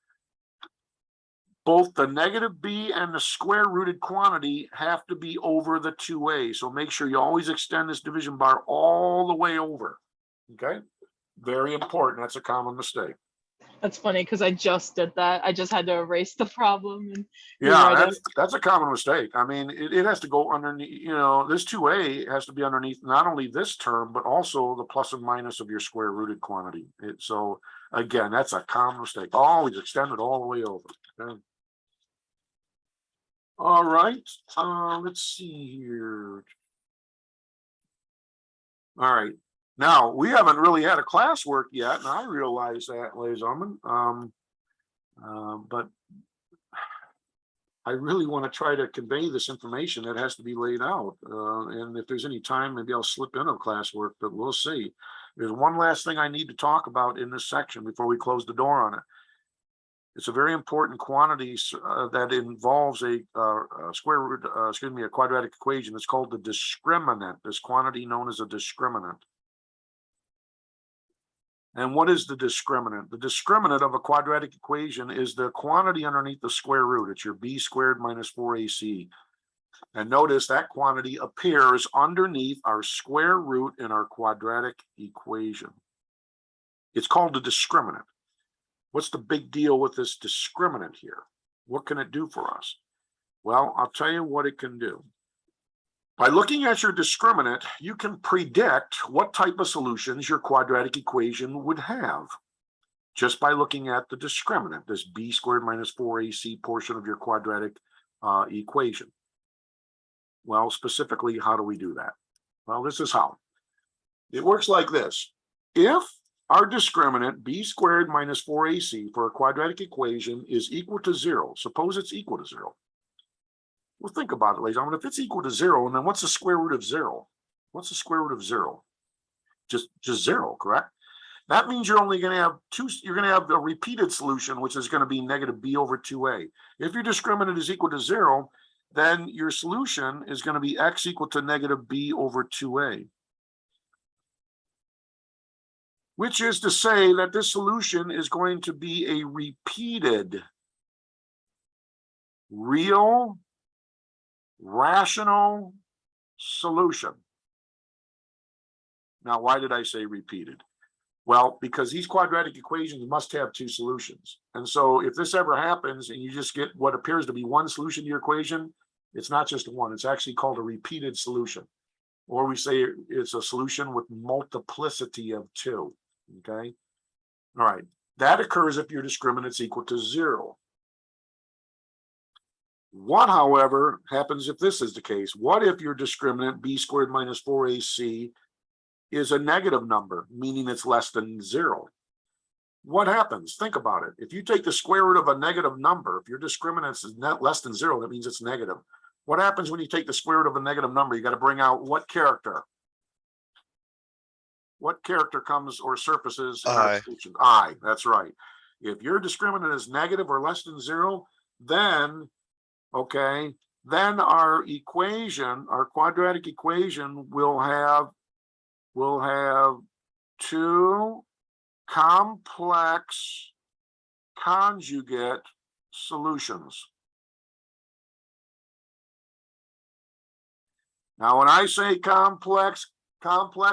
Both the negative B and the square rooted quantity have to be over the 2A. So make sure you always extend this division bar all the way over. Okay, very important. That's a common mistake. That's funny because I just did that. I just had to erase the problem and Yeah, rewrite it. that's a common mistake. I mean, it has to go underneath, you know, this 2a has to be underneath not only this term, but also the plus and minus of your square rooted quantity. So again, that's a common mistake. Always extend it all the way over. Okay. All right, let's see here. All right, now we haven't really had a classwork yet, and I realize that, ladies and gentlemen. But I really want to try to convey this information that has to be laid out. And if there's any time, maybe I'll slip in a classwork, but we'll see. There's one last thing I need to talk about in this section before we close the door on it. It's a very important quantity that involves a square root, a quadratic equation. It's called the discriminant, this quantity known as a discriminant. And what is the discriminant? The discriminant of a quadratic equation is the quantity underneath the square root. It's your b squared minus 4ac. And notice that quantity appears underneath our square root in our quadratic equation. It's called the discriminant. What's the big deal with this discriminant here? What can it do for us? Well, I'll tell you what it can do. By looking at your discriminant, you can predict what type of solutions your quadratic equation would have just by looking at the discriminant, this b squared minus 4ac portion of your quadratic equation. Well, specifically, how do we do that? Well, this is how. It works like this. If our discriminant b squared minus 4ac for a quadratic equation is equal to 0, suppose it's equal to 0. Well, think about it, ladies and gentlemen. If it's equal to 0, and then what's the square root of 0? What's the square root of 0? Just 0, correct? That means you're only going to have you're going to have a repeated solution, which is going to be negative b over 2a. If your discriminant is equal to 0, then your solution is going to be x equal to negative b over 2a. Which is to say that this solution is going to be a repeated, real, rational solution. Now, why did I say repeated? Well, because these quadratic equations must have two solutions. And so if this ever happens and you just get what appears to be one solution to your equation, it's not just one, it's actually called a repeated solution. Or we say it's a solution with multiplicity of 2, okay? All right, that occurs if your discriminant's equal to 0. What, however, happens if this is the case? What if your discriminant b squared minus 4ac is a negative number, meaning it's less than 0? What happens? Think about it. If you take the square root of a negative number, if your discriminant is less than 0, that means it's negative. What happens when you take the square root of a negative number? You got to bring out what character? What character comes or surfaces in our solution? I, that's right. If your discriminant is negative or less than 0, then okay, then our equation, our quadratic equation will have two complex conjugate solutions. Now, when I say complex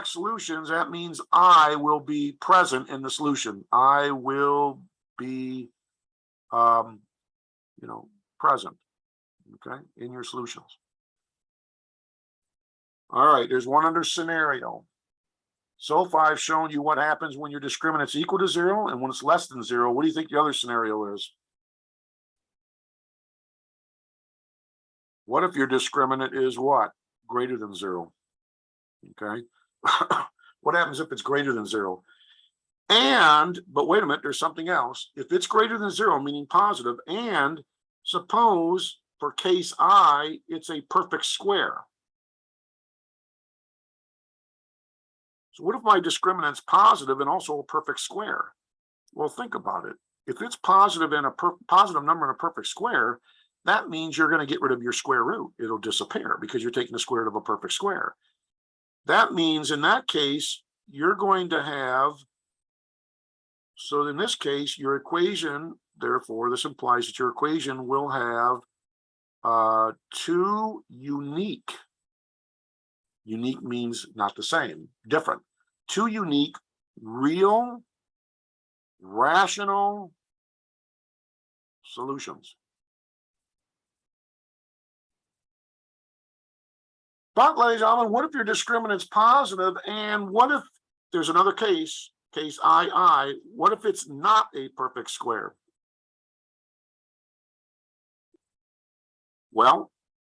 solutions, that means I will be present in the solution. I will be, present. Okay, in your solutions. All right, there's one other scenario. So far, I've shown you what happens when your discriminant's equal to 0 and when it's less than 0. What do you think the other scenario is? What if your discriminant is what? Greater than 0. Okay. What happens if it's greater than 0? But wait a minute, there's something else. If it's greater than 0, meaning positive, and suppose for case I, it's a perfect square. So what if my discriminant's positive and also a perfect square? Well, think about it. If it's positive and a positive number in a perfect square, that means you're going to get rid of your square root. It'll disappear because you're taking the square root of a perfect square. That means in that case, you're going to have, so in this case, your equation, therefore, this implies that your equation will have two unique means not the same, different, two unique real rational solutions. But, ladies and gentlemen, what if your discriminant's positive, and what if there's another case II, what if it's not a perfect square? Well,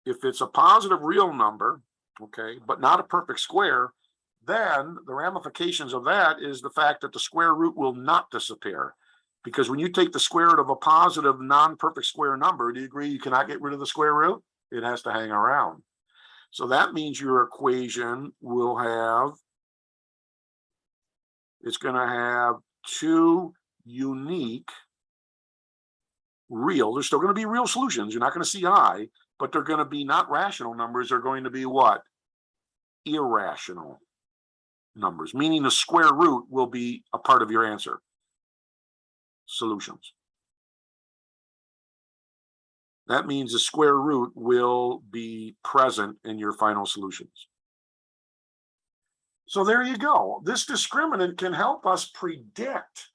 if it's a positive real number, okay, but not a perfect square, then the ramifications of that is the fact that the square root will not disappear. Because when you take the square root of a positive non-perfect square number, do you agree you cannot get rid of the square root? It has to hang around. So that means your equation will have, it's going to have two unique real, there's still going to be real solutions. You're not going to see I, but they're going to be not rational numbers. They're going to be what? Irrational numbers, meaning the square root will be a part of your answer. Solutions. That means the square root will be present in your final solutions. So there you go. This discriminant can help us predict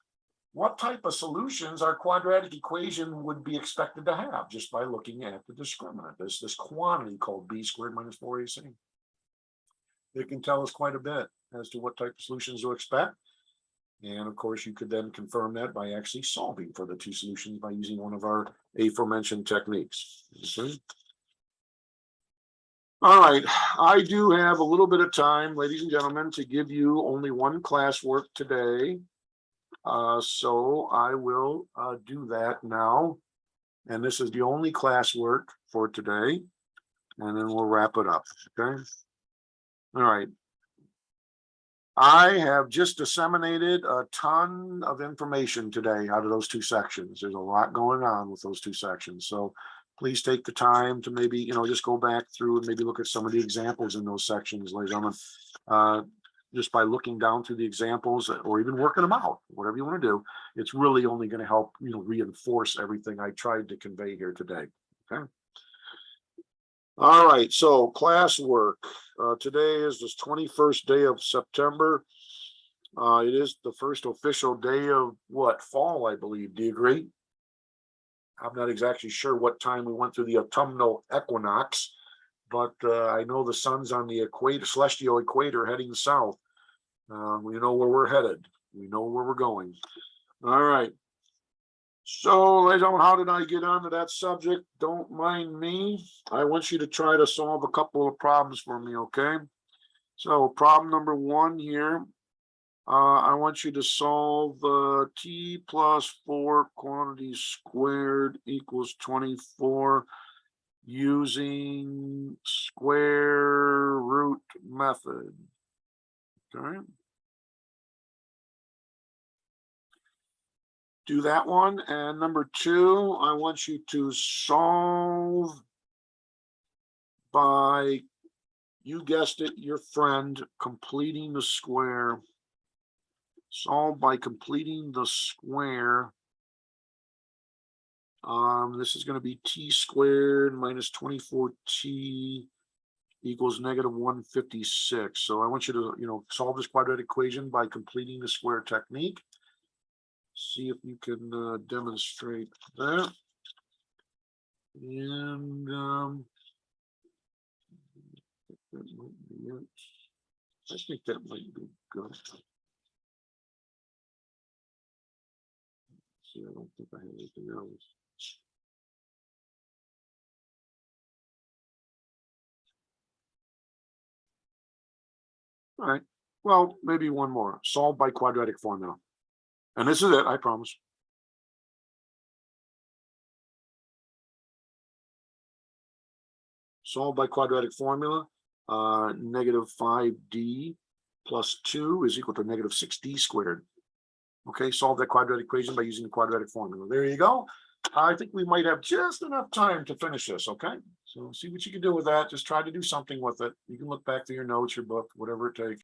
what type of solutions our quadratic equation would be expected to have just by looking at the discriminant. There's this quantity called b squared minus 4ac. It can tell us quite a bit as to what type of solutions to expect. And of course, you could then confirm that by actually solving for the two solutions by using one of our aforementioned techniques. Okay. All right, I do have a little bit of time, ladies and gentlemen, to give you only one classwork today. So I will do that now. And this is the only classwork for today. And then we'll wrap it up, okay? All right. I have just disseminated a ton of information today out of those two sections. There's a lot going on with those two sections. So please take the time to maybe, just go back through and maybe look at some of the examples in those sections, ladies and gentlemen. Just by looking down through the examples or even working them out, whatever you want to do, it's really only going to help, reinforce everything I tried to convey here today. Okay. All right. So classwork. Today is the 21st day of September. It is the first official day of fall, I believe. Do you agree? I'm not exactly sure what time we went through the autumnal equinox, but I know the sun's on the equator, celestial equator, heading south. We know where we're headed. We know where we're going. All right. So, ladies and gentlemen, how did I get onto that subject? Don't mind me. I want you to try to solve a couple of problems for me, okay? So, problem number one here. I want you to solve t plus 4 quantity squared equals 24 using square root method. Okay. Do that one. And number two, I want you to solve by, you guessed it, your friend, completing the square. Solve by completing the square. This is going to be t squared minus 24t equals negative 156. So I want you to, solve this quadratic equation by completing the square technique. See if you can demonstrate that. And that might be it. I think that might be good. See, I don't think I have anything else. All right. Well, maybe one more. Solve by quadratic formula. And this is it, I promise. Solve by quadratic formula. Negative 5d plus 2 is equal to negative 6d squared. Okay, solve that quadratic equation by using the quadratic formula. There you go. I think we might have just enough time to finish this, okay? So see what you can do with that. Just try to do something with it. You can look back through your notes, your book, whatever it takes.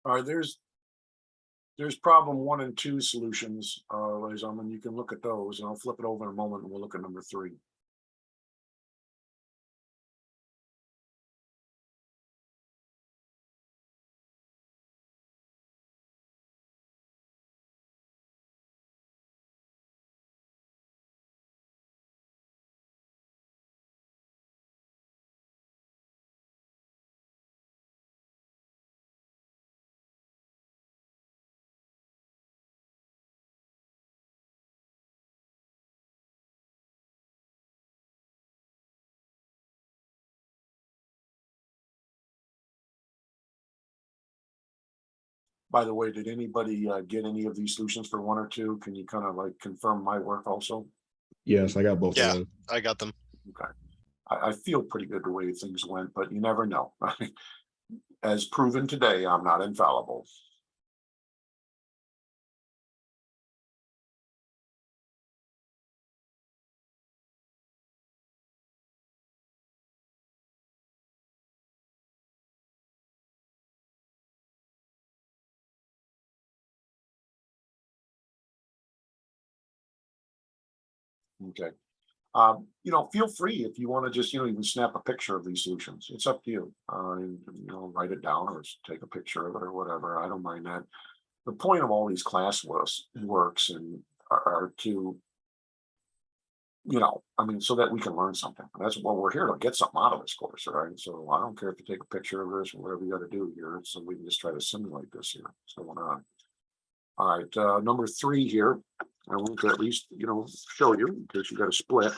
All right, there's problem 1 and 2 solutions, ladies and gentlemen. You can look at those, and I'll flip it over in a moment, and we'll look at number 3. By the way, did anybody get any of these solutions for 1 or 2? Can you kind of like confirm my work also? Yes, I got both Yeah. of them. I got them. Okay. I feel pretty good the way things went, but you never know. As proven today, I'm not infallible. Okay. Feel free if you want to just, even snap a picture of these solutions. It's up to you. Write it down or take a picture of it or whatever. I don't mind that. The point of all these class works and are to, so that we can learn something. That's what we're here to get something out of this course, right? So I don't care if you take a picture of this or whatever you got to do here. So we can just try to simulate this here. What's going on? All right, number 3 here. I want to at least, show you in case you got a split.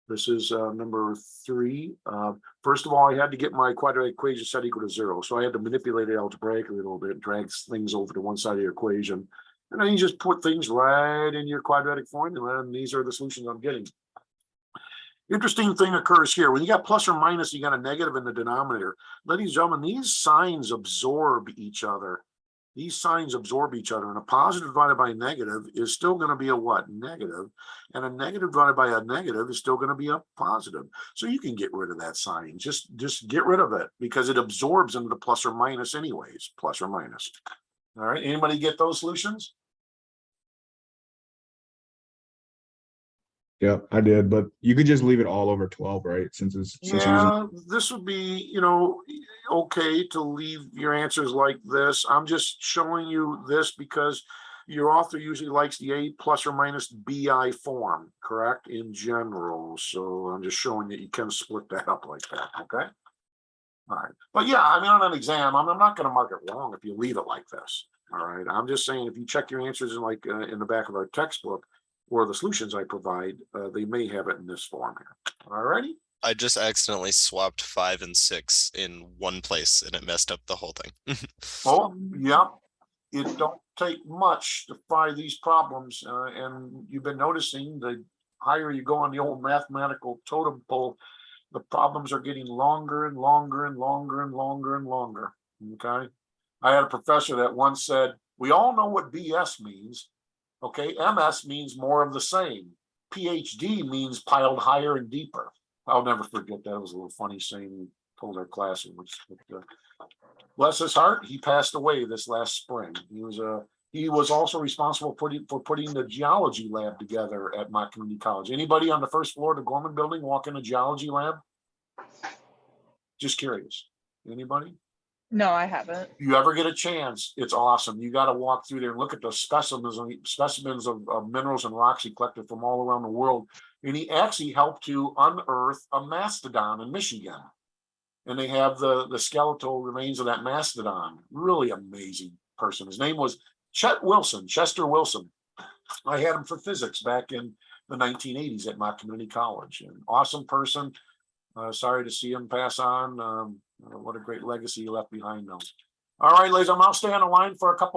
This is number 3. First of all, I had to get my quadratic equation set equal to 0. So I had to manipulate it algebraically a little bit, drag things over to one side of the equation. And then you just put things right in your quadratic formula, and these are the solutions I'm getting. Interesting thing occurs here. When you got plus or minus, you got a negative in the denominator. Ladies and gentlemen, these signs absorb each other. These signs absorb each other, and a positive divided by a negative is still going to be a what? Negative. And a negative divided by a negative is still going to be a positive. So you can get rid of that sign. Just get rid of it because it absorbs into the plus or minus anyways, plus or minus. All right, anybody get those solutions? Yeah, I did, but you could just leave it all over 12, right? Since you're using This would be, okay to leave your answers like this. I'm just showing you this because your author usually likes the A plus or minus BI form, correct, in general. So I'm just showing that you can split that up like that, okay? All right, but yeah, on an exam, I'm not going to mark it wrong if you leave it like this. All right, I'm just saying if you check your answers in the back of our textbook or the solutions I provide, they may have it in this form here. All righty. I just accidentally swapped 5 and 6 in one place and it messed up the whole thing. Oh, yeah. It don't take much to find these problems. And you've been noticing the higher you go on the old mathematical totem pole, the problems are getting longer and longer and longer and longer and longer. Okay. I had a professor that once said, we all know what BS means. Okay. MS means more of the same. PhD means piled higher and deeper. I'll never forget that. It was a little funny saying he told our class. Bless his heart, he passed away this last spring. He was also responsible for putting the geology lab together at Mott Community College. Anybody on the first floor of the Gorman building walk in a geology lab? Just curious. Anybody? No, I haven't. If you ever get a chance, it's awesome. You got to walk through there and look at the specimens of minerals and rocks he collected from all around the world. And he actually helped to unearth a mastodon in Michigan. And they have the skeletal remains of that mastodon. Really amazing person. His name was Chester Wilson. I had him for physics back in the 1980s at Mott Community College. An awesome person. Sorry to see him pass on. What a great legacy he left behind, though. All right, ladies, I'll stay on the line for a couple